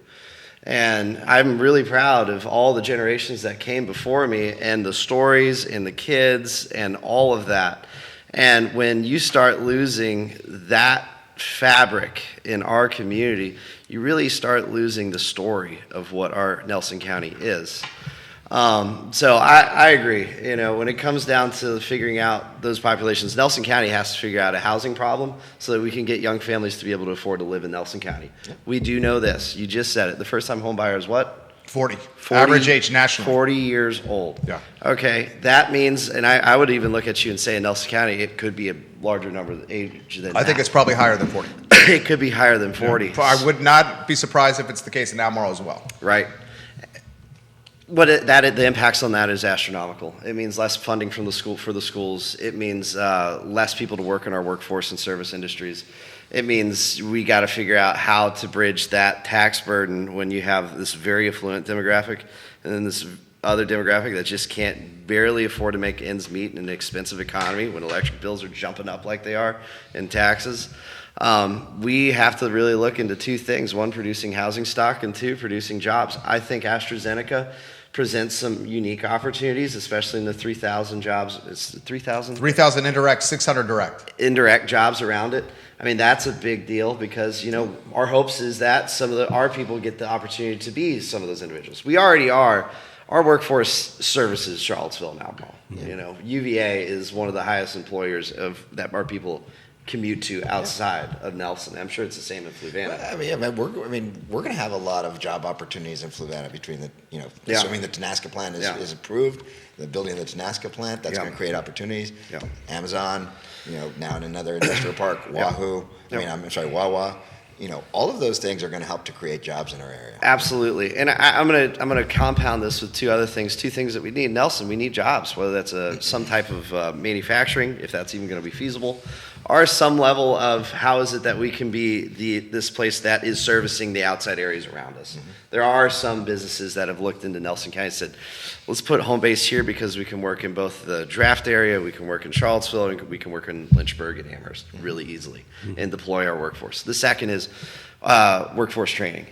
And I'm really proud of all the generations that came before me and the stories and the kids and all of that. And when you start losing that fabric in our community, you really start losing the story of what our Nelson County is. So I agree. When it comes down to figuring out those populations, Nelson County has to figure out a housing problem so that we can get young families to be able to afford to live in Nelson County. Yeah. We do know this. You just said it. The first-time home buyer is what? 40. Average age nationally. 40 years old. Yeah. Okay, that means, and I would even look at you and say in Nelson County, it could be a larger number of age than I think that. it's probably higher than 40. It could be higher than 40. I would not be surprised if it's the case in Albemarle as well. Right. The impacts on that is astronomical. It means less funding from the schools. It means less people to work in our workforce and service industries. It means we got to figure out how to bridge that tax burden when you have this very affluent demographic and then this other demographic that just can't barely afford to make ends meet in an expensive economy when electric bills are jumping up like they are and taxes. We have to really look into two things: one, producing housing stock, and two, producing jobs. I think AstraZeneca presents some unique opportunities, especially in the 3,000 jobs. It's 3,000? 3,000 indirect, 600 direct. Indirect jobs around it. I mean, that's a big deal because, our hopes is that some of our people get the opportunity to be some of those individuals. We already are. Our workforce services Charlottesville and Albemarle. Yeah. UVA is one of the highest employers that our people commute to outside of Nelson. I'm sure it's the same in Fluvanna. We're going to have a lot of job opportunities in Fluvanna between assuming the Tenasca plant is approved, the building of the Tenasca plant, that's going to create opportunities. Yeah. Amazon, now in another industrial park, Wahoo, Wawa. All of those things are going to help to create jobs in our area. Absolutely, and I'm gonna compound this with two things that we need. Nelson, we need jobs, whether that's some type of manufacturing, if that's even going to be feasible, or some level of how is it that we can be this place that is servicing the outside areas around us. Mm-hmm. There are some businesses that have looked into Nelson County and said, let's put home base here because we can work in both the draft area, we can work in Charlottesville, and we can work in Lynchburg and Amherst really easily and deploy our workforce. The second is workforce training.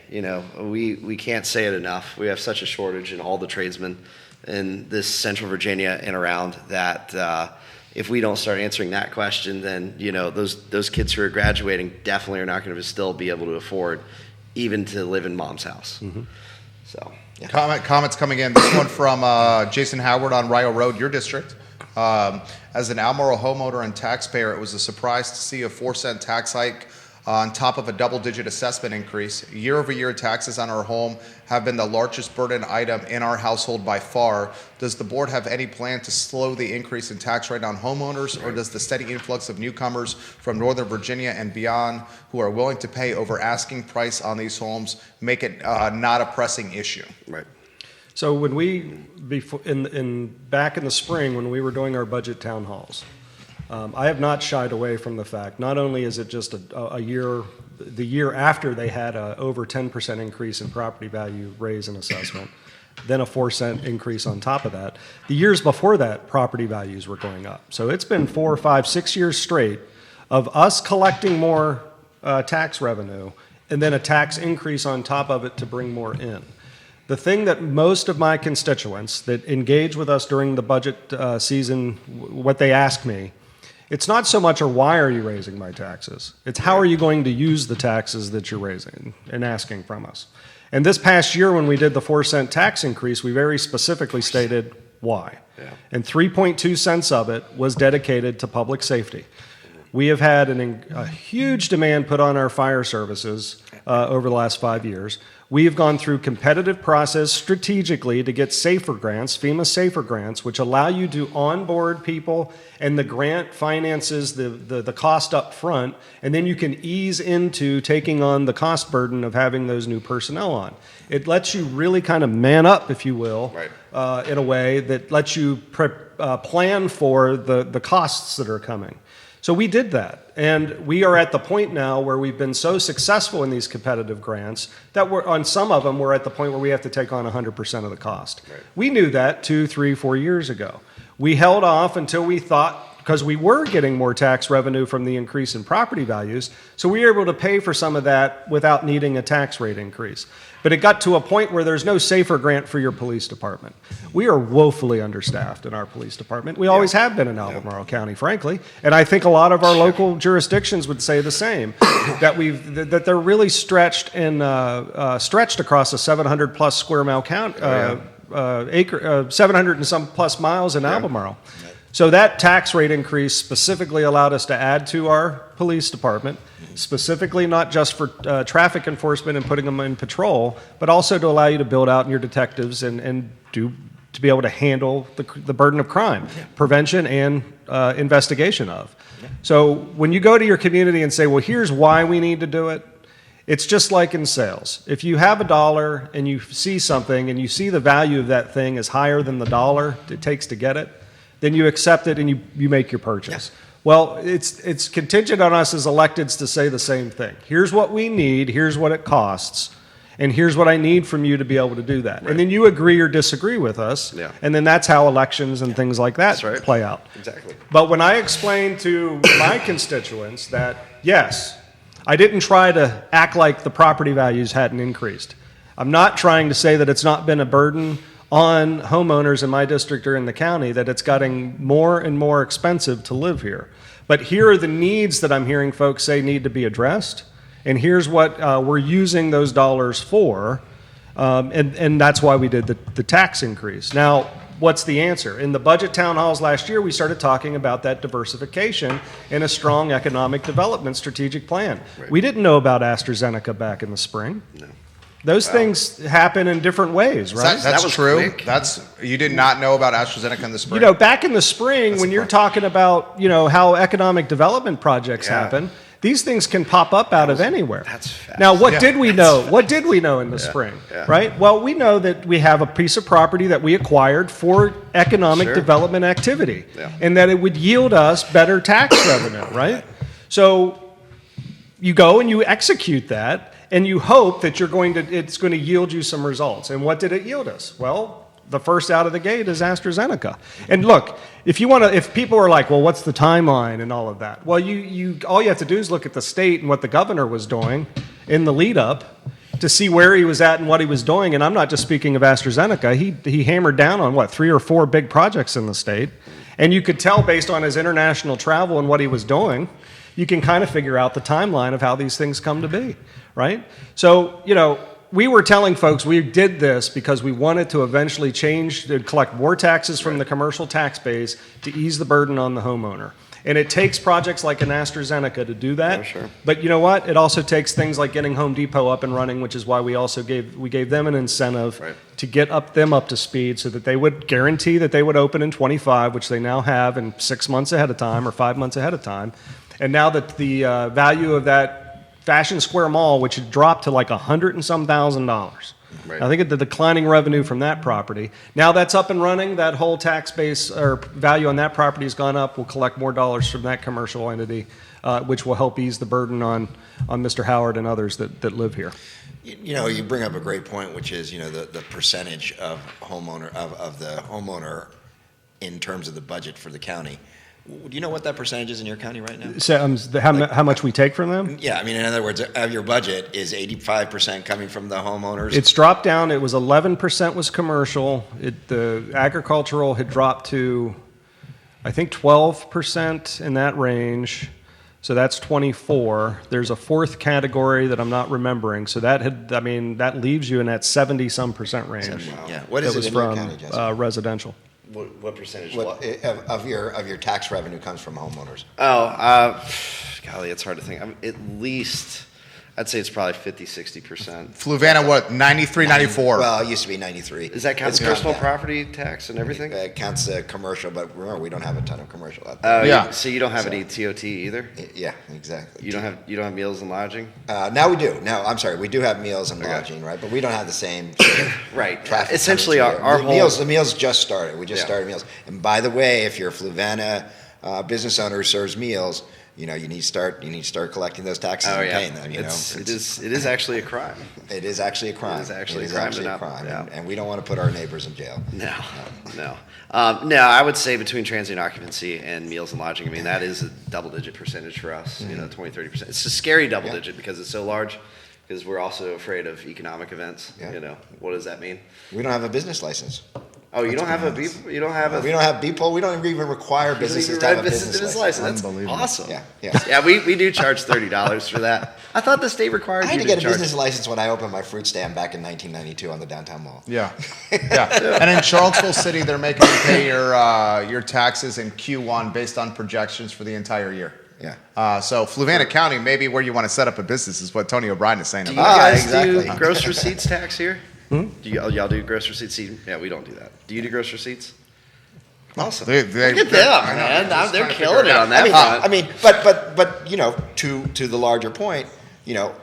We can't say it enough. We have such a shortage in all the tradesmen in this Central Virginia and around that if we don't start answering that question, then those kids who are graduating definitely are not going to still be able to afford even to live in mom's house. Mm-hmm. So Comments coming in. This one from Jason Howard on Rio Road, your district. As an Albemarle homeowner and taxpayer, it was a surprise to see a 4-cent tax hike on top of a double-digit assessment increase. Year-over-year taxes on our home have been the largest burden item in our household by far. Does the board have any plan to slow the increase in tax rate on homeowners, or does the steady influx of newcomers from Northern Virginia and beyond who are willing to pay over asking price on these homes make it not a pressing issue? Right. So when back in the spring when we were doing our budget town halls, I have not shied away from the fact, not only is it just the year after they had a over 10% increase in property value raise and assessment, then a 4-cent increase on top of that. The years before that, property values were going up. So it's been 4, 5, 6 years straight of us collecting more tax revenue and then a tax increase on top of it to bring more in. The thing that most of my constituents that engage with us during the budget season, what they ask me, it's not so much why are you raising my taxes? It's how are you going to use the taxes that you're raising and asking from us. And this past year when we did the 4-cent tax increase, we very specifically stated why. Yeah. And 3.2 cents of it was dedicated to public safety. We have had a huge demand put on our fire services over the last 5 years. We have gone through competitive process strategically to get SAFER grants, FEMA SAFER grants, which allow you to onboard people, and the grant finances the cost up front, and then you can ease into taking on the cost burden of having those new personnel on. It lets you really kind of man up, if you will, right. In a way that lets you plan for the costs that are coming. So we did that, and we are at the point now where we've been so successful in these competitive grants that on some of them we're at the point where we have to take on 100% of the cost. Right. We knew that 2, 3, 4 years ago. We held off until we thought, because we were getting more tax revenue from the increase in property values, so we were able to pay for some of that without needing a tax rate increase. But it got to a point where there's no SAFER grant for your police department. We are woefully understaffed in our police department. We always have been in Albemarle County, frankly. And I think a lot of our local jurisdictions would say the same, that they're really stretched stretched across a 700 plus square mile count, 700 and some plus miles in Albemarle. So that tax rate increase specifically allowed us to add to our police department, specifically not just for traffic enforcement and putting them in patrol, but also to allow you to build out your detectives and to be able to handle the burden of crime, prevention and investigation of. So when you go to your community and say, well, here's why we need to do it, It's just like in sales. If you have $1 and you see something and you see the value of that thing is higher than the dollar it takes to get it, then you accept it and you make your purchase. Yeah. Well, it's contingent on us as electeds to say the same thing. Here's what we need, here's what it costs, and here's what I need from you to be able to do that. Right. And then you agree or disagree with us, Yeah. and then that's how elections and things like that That's right. play out. Exactly. But when I explain to my constituents that, yes, I didn't try to act like the property values hadn't increased. I'm not trying to say that it's not been a burden on homeowners in my district or in the county, that it's getting more and more expensive to live here. But here are the needs that I'm hearing folks say need to be addressed, and here's what we're using those dollars for, and that's why we did the tax increase. Now, what's the answer? In the budget town halls last year, we started talking about that diversification and a strong economic development strategic plan. Right. We didn't know about AstraZeneca back in the spring. No. Those things happen in different ways, right? That's was true. quick. You did not know about AstraZeneca in the spring. You know, back in the spring, when you're talking about, how economic development projects Yeah. happen, these things can pop up out of anywhere. That's fast. Now, what Yeah. did we know? What did we know in the spring? yeah. Right? Well, we know that we have a piece of property that we acquired for economic Sure. development activity, Yeah. and that it would yield us better tax revenue, right? So you go and you execute that, and you hope that it's going to yield you some results. And what did it yield us? Well, the first out of the gate is AstraZeneca. And look, if people are like, well, what's the timeline and all of that? Well, all you have to do is look at the state and what the governor was doing in the lead up to see where he was at and what he was doing. And I'm not just speaking of AstraZeneca. He hammered down on 3 or 4 big projects in the state. And you could tell based on his international travel and what he was doing, you can kind of figure out the timeline of how these things come to be, right? So, we were telling folks we did this because we wanted to eventually to collect more taxes from the commercial tax base to ease the burden on the homeowner. And it takes projects like an AstraZeneca to do that. Oh, sure. But you know what? It also takes things like getting Home Depot up and running, which is why we also gave them an incentive Right. to get them up to speed so that they would guarantee that they would open in 25, which they now have in 6 months ahead of time or 5 months ahead of time. And now that the value of that Fashion Square Mall, which had dropped to like $100 and some thousand. Right. I think the declining revenue from that property. Now that's up and running. That whole tax base or value on that property has gone up. We'll collect more dollars from that commercial entity, which will help ease the burden on Mr. Howard and others that live here. You bring up a great point, which is, the percentage of the homeowner in terms of the budget for the county. Do you know what that percentage is in your county right now? So, how much we take from them? Yeah, in other words, of your budget, is 85% coming from the homeowners? It's dropped down. It was 11% was commercial. The agricultural had dropped to, I think, 12% in that range. So that's 24. There's a fourth category that I'm not remembering. So that leaves you in that 70-some% range. Yeah. What is that it was in your from county, Jesse? What What percentage? What of your tax revenue comes from homeowners? Golly, it's hard to think. At least, I'd say it's probably 50-60%. Fluvanna, what, 93, 94? Well, it used to be 93. Does that count It's personal down. property tax and everything? It counts commercial, but remember, we don't have a ton of commercial out Oh, there. Yeah. So you don't have any TOT either? Yeah, exactly. You don't have meals and lodging? Now we do. Now, I'm sorry, we do have meals and lodging, right? But we don't have the same sort of Right. traffic. Essentially, coming through our there. whole The meals just started. We just Yeah. started meals. And by the way, if you're a Fluvanna business owner who serves meals, you need to start collecting those taxes Oh and yeah, paying them. it is actually a crime. It is actually a crime. It is actually It a crime actually to a not- crime, yeah. and we don't want to put our neighbors in jail. No. No, I would say between transient occupancy and meals and lodging, that is a double-digit percentage for us, 20-30%. It's a scary double-digit because it's so large, because we're also afraid of economic events. Yeah. What does that mean? We don't have a business license. Oh, you don't have a B? You don't have a? We don't have B-Poll. We don't even require businesses to have a business license. That's Unbelievable. awesome. Yeah. Yeah, we do charge $30 for that. I thought the state required I you had to get a charge. business license when I opened my fruit stand back in 1992 on the downtown mall. Yeah. And in Charlottesville City, they're making you pay your taxes in Q1 based on projections for the entire year. Yeah. So Fluvanna County, maybe where you want to set up a business is what Tony O'Brien is saying Do you about. guys exactly. do gross receipts tax here? Do y'all do gross receipts? Yeah, we don't do that. Do you do gross receipts? Awesome. They- Look at them, I know, man. just They're trying to killing figure it it on that front. but to the larger point,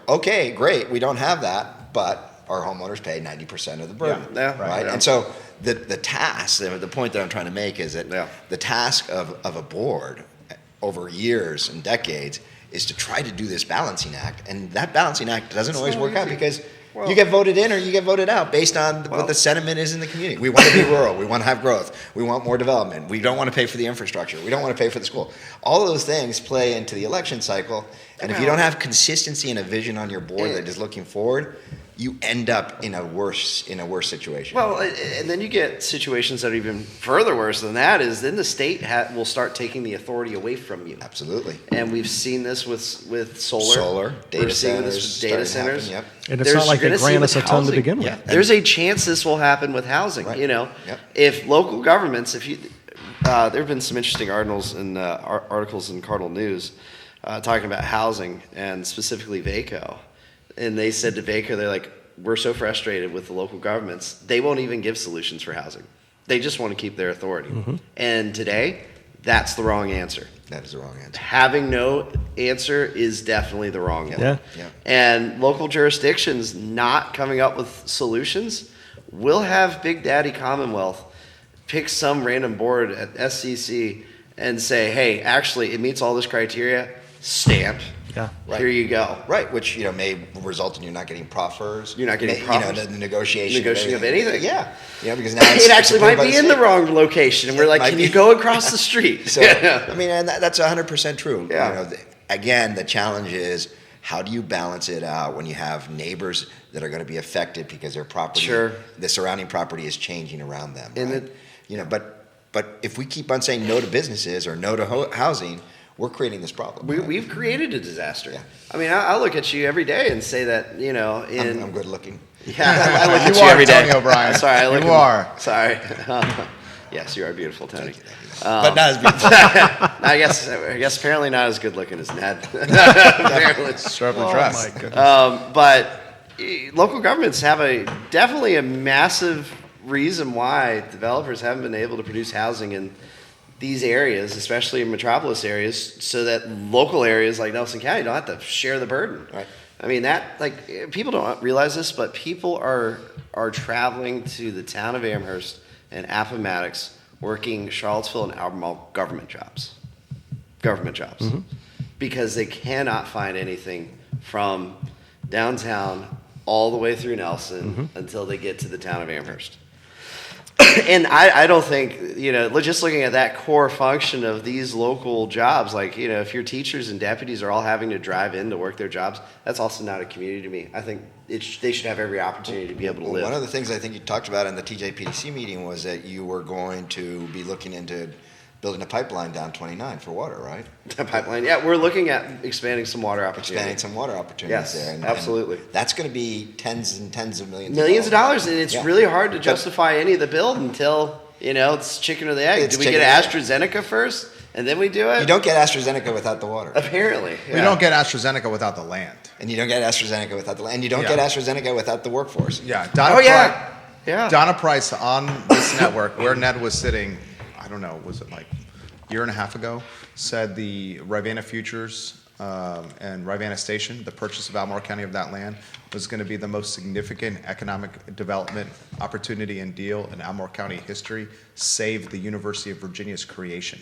okay, great, we don't have that, but our homeowners pay 90% of the burden, Yeah. right? Yeah. And so the task, the point that I'm trying to make is that the task of a board over years and decades is to try to do this balancing act, and that balancing act doesn't always work out because you get voted in or you get voted out based on what the sentiment is in the community. We want to be rural. We want to have growth. We want more development. We don't want to pay for the infrastructure. We don't want to pay for the school. All of those things play into the election cycle. And if you don't have consistency and a vision on your board that is looking forward, you end up in a worse situation. Well, and then you get situations that are even further worse than that. Is then the state will start taking the authority away from you. Absolutely. And we've seen this with solar. Data We're seeing this centers, with data starting to centers. happen, And it's not like they grant us a ton to begin with. Yeah. There's a chance this will happen with housing. Right. Yep. If local governments, there have been some interesting articles in Cardinal News talking about housing and specifically VACO. And they said to VACO, they're like, we're so frustrated with the local governments, they won't even give solutions for housing. They just want to keep their authority. Mm-hmm. And today, that's the wrong answer. That is the wrong answer. Having no answer is definitely the wrong answer. Yeah. And local jurisdictions not coming up with solutions will have Big Daddy Commonwealth pick some random board at SCC and say, hey, actually, it meets all this criteria, stamp. Yeah. Right. Here you go. Right, which may result in you not getting proffers. You're not getting proffers. The negotiation of anything. Yeah, because now It actually might be in the state. wrong location, and we're like, Might can be. you go across the street? So and that's 100% true. Yeah. Again, the challenge is how do you balance it out when you have neighbors that are going to be affected because their property, the surrounding property is changing around them. And right? But if we keep on saying no to businesses or no to housing, we're creating this problem. We've created a disaster. Yeah. I mean, I look at you every day and say that, I'm good looking. Yeah, I look at You you are, every day. Tony O'Brien. Sorry, I look You at- are. Sorry. Yes, you are beautiful, Tony. But not as beautiful. I guess apparently not as good looking as Ned. Apparently. Sharply dressed. But local governments have definitely a massive reason why developers haven't been able to produce housing in these areas, especially in metropolis areas, so that local areas like Nelson County don't have to share the burden. Right. I mean, people don't realize this, but people are traveling to the town of Amherst and Appomattox working Charlottesville and Albemarle government jobs. Mm-hmm. Because they cannot find anything from downtown all the way through Nelson until they get to the town of Amherst. And I don't think, just looking at that core function of these local jobs, if your teachers and deputies are all having to drive in to work their jobs, that's also not a community to me. I think they should have every opportunity to be able to live. One of the things I think you talked about in the TJPDC meeting was that you were going to be looking into building a pipeline down 29 for water, right? A pipeline, yeah. We're looking at expanding some water opportunities. Expanding some water opportunities Yes, there. absolutely. And that's going to be tens and tens of millions. Millions of dollars, and it's Yeah. really hard to justify any of the build until, it's chicken or the egg. It's Do we get chicken or AstraZeneca first, and then we do it? You don't get AstraZeneca without the water. Apparently. We don't get AstraZeneca without the land. And you don't get AstraZeneca without the land. And you don't Yeah. get AstraZeneca without the workforce. Yeah. Yeah. Donna Price on this network, where Ned was sitting, I don't know, was it like a year and a half ago, said the Rivanna Futures and Rivanna Station, the purchase of Albemarle County of that land, was going to be the most significant economic development opportunity and deal in Albemarle County history, save the University of Virginia's creation.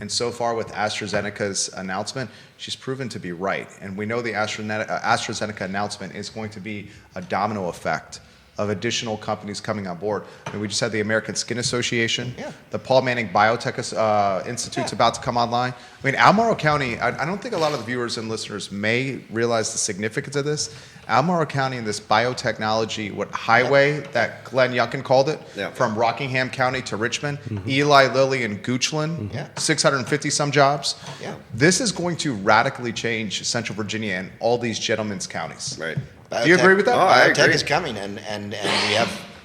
And so far with AstraZeneca's announcement, she's proven to be right. And we know the AstraZeneca announcement is going to be a domino effect of additional companies coming on board. I mean, we just had the American Skin Association. Yeah. The Paul Manning Biotech Institute's about to come online. I mean, Albemarle County, I don't think a lot of the viewers and listeners may realize the significance of this. Albemarle County and this biotechnology highway that Glenn Youngkin called it, from Rockingham County to Richmond, Eli Lilly and Goochland, 650 some jobs. Yeah. This is going to radically change Central Virginia and all these gentlemen's counties. Right. Do you agree with that? Oh, I Biotech agree. is coming, and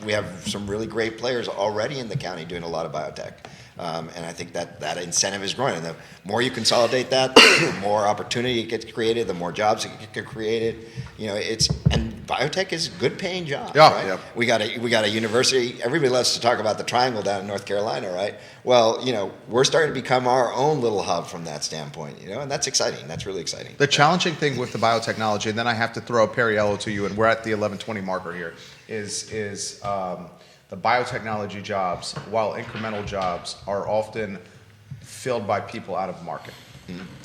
we have some really great players already in the county doing a lot of biotech. And I think that incentive is growing. And the more you consolidate that, the more opportunity gets created, the more jobs that get created. And biotech is a good paying job. Yeah. Right? Yep. We got a university. Everybody loves to talk about the triangle down in North Carolina, right? Well, we're starting to become our own little hub from that standpoint, and that's exciting. That's really exciting. The challenging thing with the biotechnology, and then I have to throw Periello to you, and we're at the 11:20 marker here, is the biotechnology jobs, while incremental jobs, are often filled by people out of market.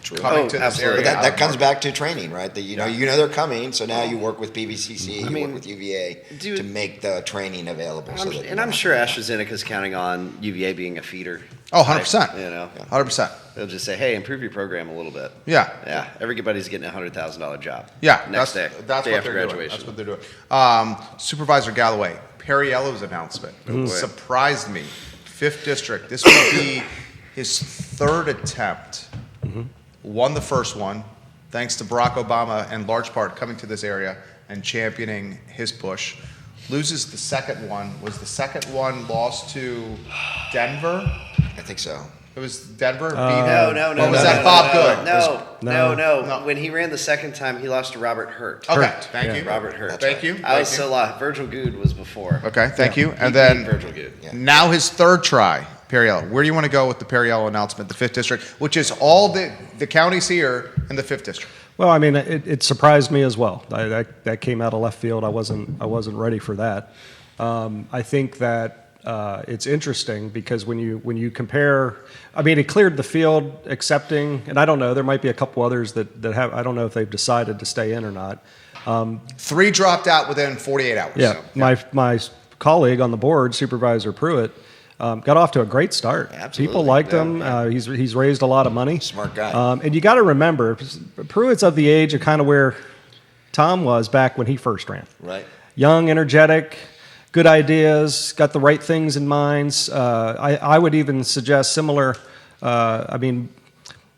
True. Coming to this absolutely. area But out that of comes market. back to training, right? That you know they're coming, so now you work with PVCC, you work with UVA dude, to make the training available. I'm sure AstraZeneca's counting on UVA being a feeder. Oh, 100%. 100%. They'll just say, hey, improve your program a little bit. Yeah. Yeah, everybody's geting a $100,000 job. Yeah, Next day, that's day what after they're graduation. doing. That's what they're doing. Supervisor Gallaway, Periello's announcement surprised me. 5th District. This would be his 3rd attempt. Won the first one, thanks to Barack Obama, in large part coming to this area and championing his push. Loses the second one. Was the second one lost to Denver? I think so. It was Denver beat No, him? no, Or no. was no, that no, Bob no, Good? No. When he ran the second time, he lost to Robert Hurt. Okay, Hurt. thank you. Robert Hurt. Thank you. I was Thank so lost. Virgil Good was before. Okay, thank you. He And beat then Virgil Good. now his 3rd try, Periello. Where do you want to go with the Periello announcement, the 5th District, which is all the counties here in the 5th District? Well, I mean, it surprised me as well. That came out of left field. I wasn't ready for that. I think that it's interesting because when you compare, I mean, it cleared the field accepting, and I don't know, there might be a couple others that have. I don't know if they've decided to stay in or not. 3 dropped out within 48 hours. Yeah, So, my colleague on the board, Supervisor Pruitt, got off to a great start. Absolutely. People liked him. He's raised a lot of money. Smart guy. And you got to remember, Pruitt's of the age of kind of where Tom was back when he first ran. Right. Young, energetic, good ideas, got the right things in mind. I would even suggest similar.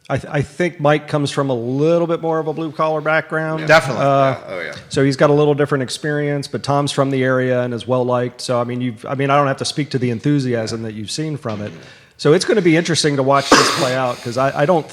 I think Mike comes from a little bit more of a blue collar background. Definitely. Oh, yeah. So he's got a little different experience, but Tom's from the area and is well liked. So I don't have to speak to the enthusiasm that you've seen from it. So it's going to be interesting to watch this play out because I don't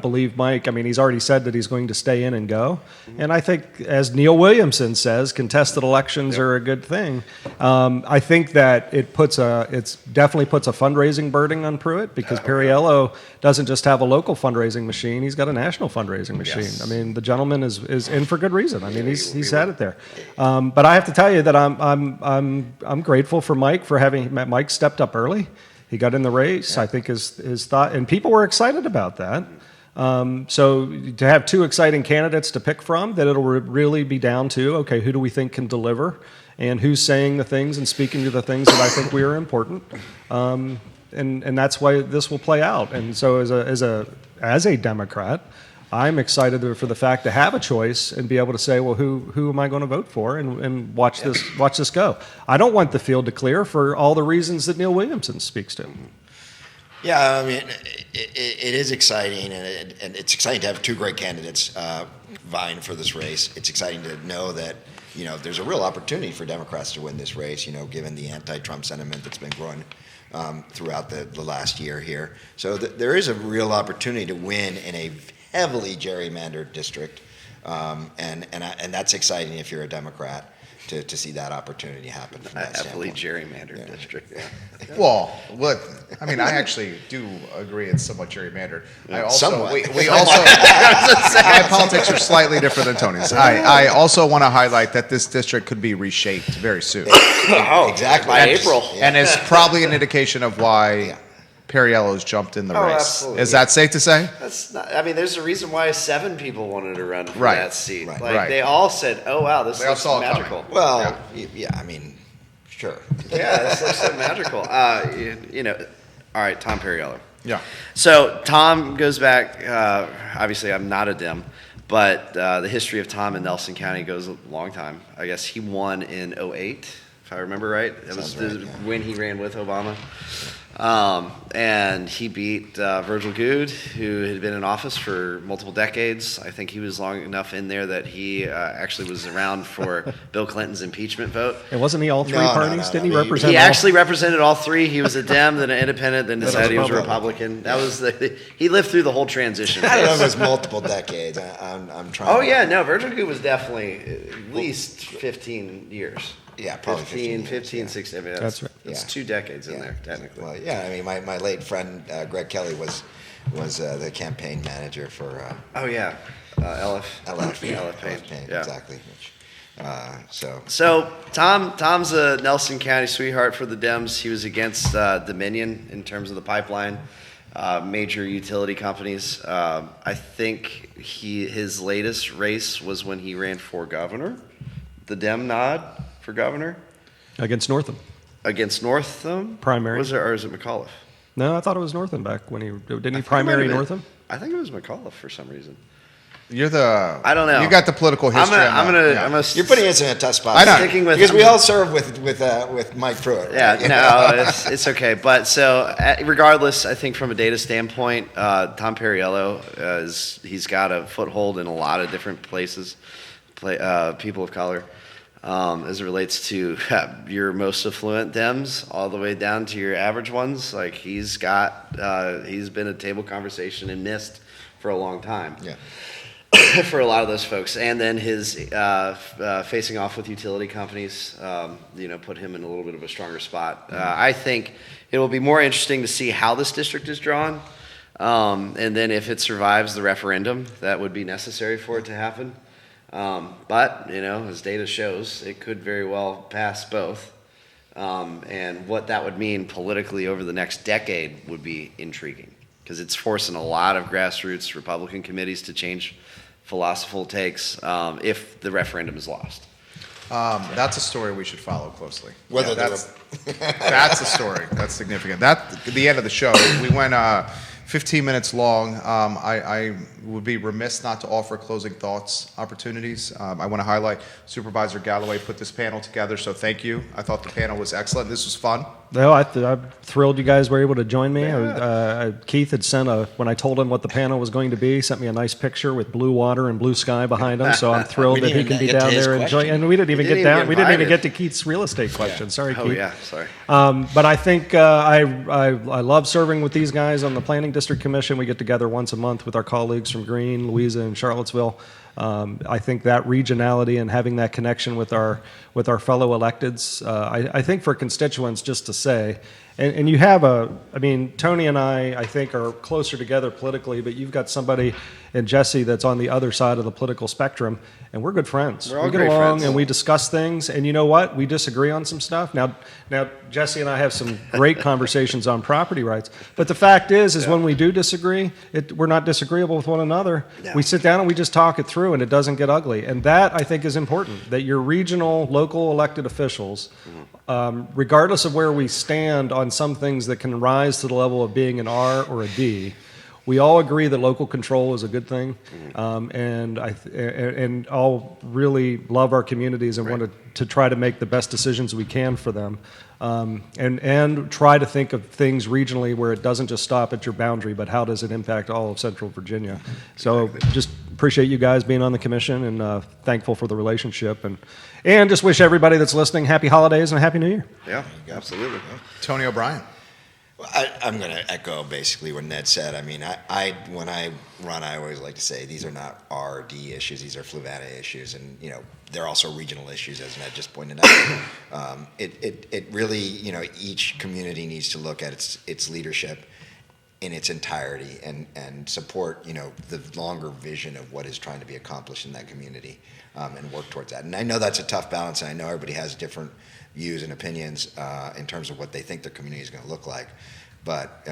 believe Mike. I mean, he's already said that he's going to stay in and go. And I think, as Neil Williamson says, contested elections are a good thing. I think that it definitely puts a fundraising burden on Pruitt because Periello doesn't just have a local fundraising machine; he's got a national fundraising machine. Yes. I mean, the gentleman is in for good reason. I mean, he's had it there. But I have to tell you that I'm grateful for Mike for having Mike stepped up early. He got in the race. I think his thought, and people were excited about that. So to have 2 exciting candidates to pick from, that it'll really be down to, okay, who do we think can deliver, and who's saying the things and speaking to the things that I think we are important, and that's why this will play out. And so as a Democrat, I'm excited for the fact to have a choice and be able to say, well, who am I going to vote for, and watch this go. I don't want the field to clear for all the reasons that Neil Williamson speaks to. Yeah, I mean, it is exciting, and it's exciting to have 2 great candidates vying for this race. It's exciting to know that there's a real opportunity for Democrats to win this race. Given the anti-Trump sentiment that's been growing throughout the last year here, so there is a real opportunity to win in a heavily gerrymandered district, and that's exciting if you're a Democrat to see that opportunity happen. From that Heavily standpoint. gerrymandered district. Well, look, I mean, I actually do agree it's somewhat gerrymandered. I also, Somewhat. we also, my politics are slightly different than Tony's. I also want to highlight that this district could be reshaped very soon. Oh, exactly. By April. And it's probably an indication of why Periello's jumped in the race. Absolutely. Is that safe to say? That's not. I mean, there's a reason why 7 people wanted to run for Right. that seat. Right. Like Right. they all said, "Oh wow, this They all looks saw it coming. magical." Well, yeah, I mean, sure. Yeah, this looks so magical. All right, Tom Periello. Yeah. So Tom goes back. Obviously, I'm not a Dem, but the history of Tom in Nelson County goes a long time. I guess he won in 2008, if I remember right. It was Sounds right, yeah. when he ran with Obama. And he beat Virgil Goode, who had been in office for multiple decades. I think he was long enough in there that he actually was around for Bill Clinton's impeachment vote. And wasn't he all three No, no, parties? no, Didn't he no. represent He all? actually represented all three. He was a Dem, then an Independent, then decided he was a Republican. Republican. That was he lived through the whole transition. I don't know if it was multiple decades. I'm trying. Oh yeah, no, Virgil Goode was definitely at least 15 years. Yeah, probably 15 15, years, 16. I mean, That's right. It's Yeah. 2 decades in there, technically. Well, yeah. I mean, my late friend Greg Kelly was the campaign manager for Oh yeah, LF. LF. Yeah, LF Payne. LF Payne, Yeah. exactly. So So Tom's a Nelson County sweetheart for the Dems. He was against Dominion in terms of the pipeline, major utility companies. I think his latest race was when he ran for governor. The Dem nod for governor Against Northam. against Northam. Primary. Was it, or is it McAuliffe? No, I thought it was Northam back when didn't he I think it primary might have been- Northam? I think it was McAuliffe for some reason. You're the. I don't know. You got the political history. I'm yeah. gonna. you're putting us in a tough spot. I know. Sticking with because we all serve with Mike Pruitt. Right? Yeah, You know? no, it's okay. But so, regardless, I think from a data standpoint, Tom Perriello he's got a foothold in a lot of different places, people of color, as it relates to your most affluent Dems all the way down to your average ones. Like he's been a table conversation and missed for a long time. Yeah. For a lot of those folks, and then his facing off with utility companies, put him in a little bit of a stronger spot. I think it will be more interesting to see how this district is drawn, and then if it survives the referendum that would be necessary for it to happen. But as data shows, it could very well pass both, and what that would mean politically over the next decade would be intriguing because it's forcing a lot of grassroots Republican committees to change philosophical takes if the referendum is lost. That's a story we should follow closely. Whether Yeah, they that's a story. That's significant. The end of the show. We went 15 minutes long. I would be remiss not to offer closing thoughts opportunities. I want to highlight Supervisor Gallaway put this panel together, so thank you. I thought the panel was excellent. This was fun. No, I'm thrilled you guys were able to join me. Keith had when I told him what the panel was going to be, sent me a nice picture with blue water and blue sky behind him. So I'm thrilled We that he didn't can be even get to down his there and question. And we didn't even We get didn't down. even We get didn't even invited. get to Keith's real estate question. Sorry, Oh Keith. yeah, sorry. But I think I love serving with these guys on the Planning District Commission. We get together once a month with our colleagues from Greene, Louisa, and Charlottesville. I think that regionality and having that connection with our fellow electeds, I think for constituents just to say, and you have Tony and I think are closer together politically, but you've got somebody in Jesse that's on the other side of the political spectrum, and we're good friends. We're all We get great along friends. and we discuss things, and you know what? We disagree on some stuff. Now Jesse and I have some great conversations on property rights, but the fact is when we do disagree, we're not disagreeable with one another. No. We sit down and we just talk it through, and it doesn't get ugly. And that, I think, is important, that your regional, local elected officials, regardless of where we stand on some things that can rise to the level of being an R or a D, we all agree that local control is a good thing, and all really love our communities and want to try to make the best decisions we can for them, and try to think of things regionally where it doesn't just stop at your boundary, but how does it impact all of Central Virginia. So just appreciate you guys being on the commission, and thankful for the relationship, and just wish everybody that's listening happy holidays and a happy new year. Yeah, absolutely. Tony O'Brien. I'm going to echo basically what Ned said. I mean, when I run, I always like to say these are not RD issues; these are Fluvanna issues, and they're also regional issues, as Ned just pointed out. It really, each community needs to look at its leadership in its entirety and support, the longer vision of what is trying to be accomplished in that community, and work towards that. And I know that's a tough balance, and I know everybody has different views and opinions in terms of what they think their community is going to look like. But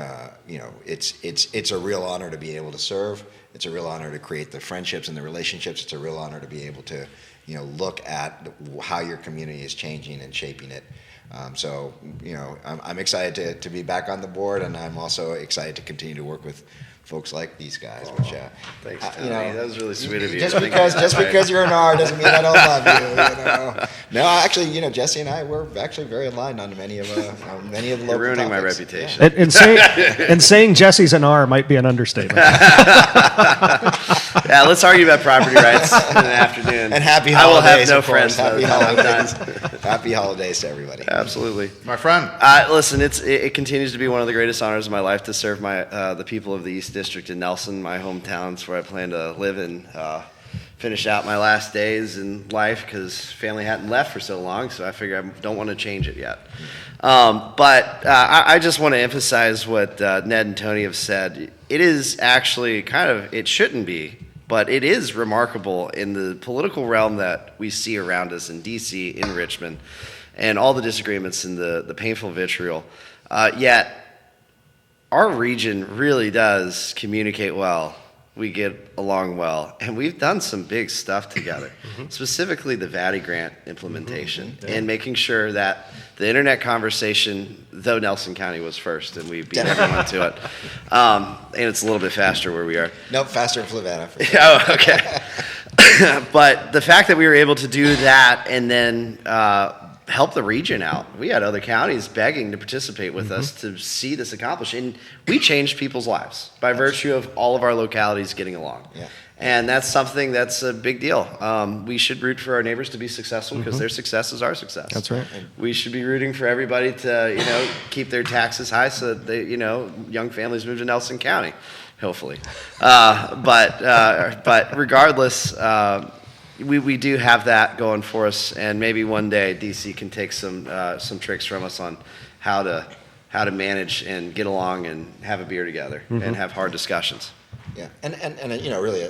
it's a real honor to be able to serve. It's a real honor to create the friendships and the relationships. It's a real honor to be able to look at how your community is changing and shaping it. I'm excited to be back on the board, and I'm also excited to continue to work with folks like these guys, which Thanks, Tony. That was really sweet of you. Just because you're an R doesn't mean I don't love you. You know? No, actually, Jesse and I we're actually very aligned on many of the local You're ruining my topics. reputation. And saying Jesse's an R might be an understatement. Yeah, let's argue about property rights in the afternoon. And happy I will holidays. have no of course. friends. by Happy the time I'm holidays. done. Happy holidays to everybody. Absolutely. My friend. Listen, it continues to be one of the greatest honors of my life to serve the people of the East District in Nelson, my hometown. It's where I plan to live and finish out my last days in life because family hadn't left for so long, so I figure I don't want to change it yet. But I just want to emphasize what Ned and Tony have said. It is actually it shouldn't be, but it is remarkable in the political realm that we see around us in D.C., in Richmond, and all the disagreements and the painful vitriol. Yet, our region really does communicate well. We get along well, and we've done some big stuff together, specifically the VATI grant implementation and making sure that the internet conversation, though Nelson County was first, and we beat everyone to it, and it's a little bit faster where we are. Nope, faster in Fluvanna. Oh, okay. But the fact that we were able to do that and then help the region out. We had other counties begging to participate with us to see this accomplished. And we changed people's lives by virtue of all of our localities getting along. Yeah. And that's something that's a big deal. We should root for our neighbors to be successful because their success is our success. That's right. We should be rooting for everybody to, keep their taxes high so that they, young families move to Nelson County, hopefully. But regardless, we do have that going for us, and maybe one day DC can take some tricks from us on how to manage and get along and have a beer together and have hard discussions. Yeah, and really,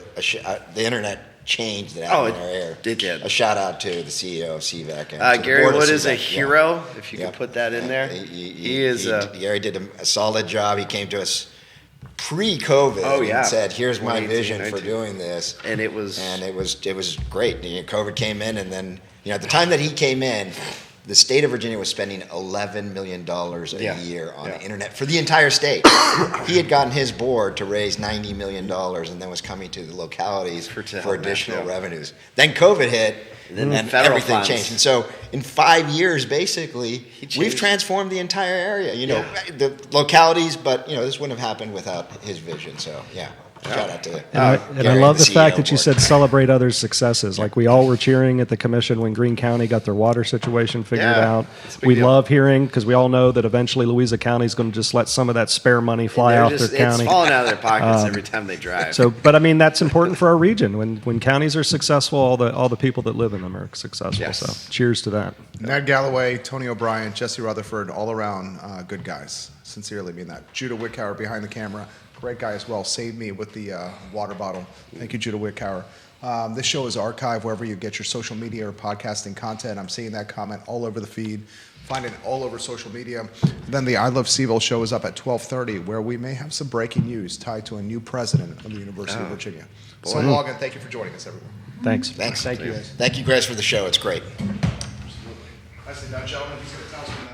the internet changed that Oh, in our air. it did. A shout out to the CEO of CVEC. And to the Gary board of Wood is a CVEC. hero. If you Yeah. could put that in there, he is. Gary did a solid job. He came to us pre-COVID and said, "Here's my 2018, vision for 19. doing this." and it was It was great. COVID came in, and then at the time that he came in, the state of Virginia was spending $11 million a year on the internet for the entire state. He had gotten his board to raise $90 million, and then was coming to the localities for additional revenues. Then COVID hit, and federal everything funds. changed. And so in 5 years, basically, we've transformed the entire area. The localities, but this wouldn't have happened without his vision. So shout out to And I Gary love the CEO fact that you board. said celebrate others' successes. Like we all were cheering at the commission when Greene County got their water situation figured out. it's a big We deal. love hearing because we all know that eventually Louisa County is going to just let some of that spare money fly They're off just- their county. It's falling out of their pockets every time they drive. So, but I mean that's important for our region. When counties are successful, all the people that live in them are successful. Yes. So, cheers to that. Ned Gallaway, Tony O'Brien, Jesse Rutherford, all around good guys. Sincerely mean that. Judah Wickower behind the camera, great guy as well. Saved me with the water bottle. Thank you, Judah Wickower. This show is archived wherever you get your social media or podcasting content. I'm seeing that comment all over the feed. Find it all over social media. Then the I Love CVille show is up at 12:30, where we may have some breaking news tied to a new president of the University of Virginia. So log in. Thank you for joining us, everyone. Thanks. Thanks. Thank you, guys. Thank you, Grace, for the show. It's great. Nicely done, gentlemen. He's going to tell us when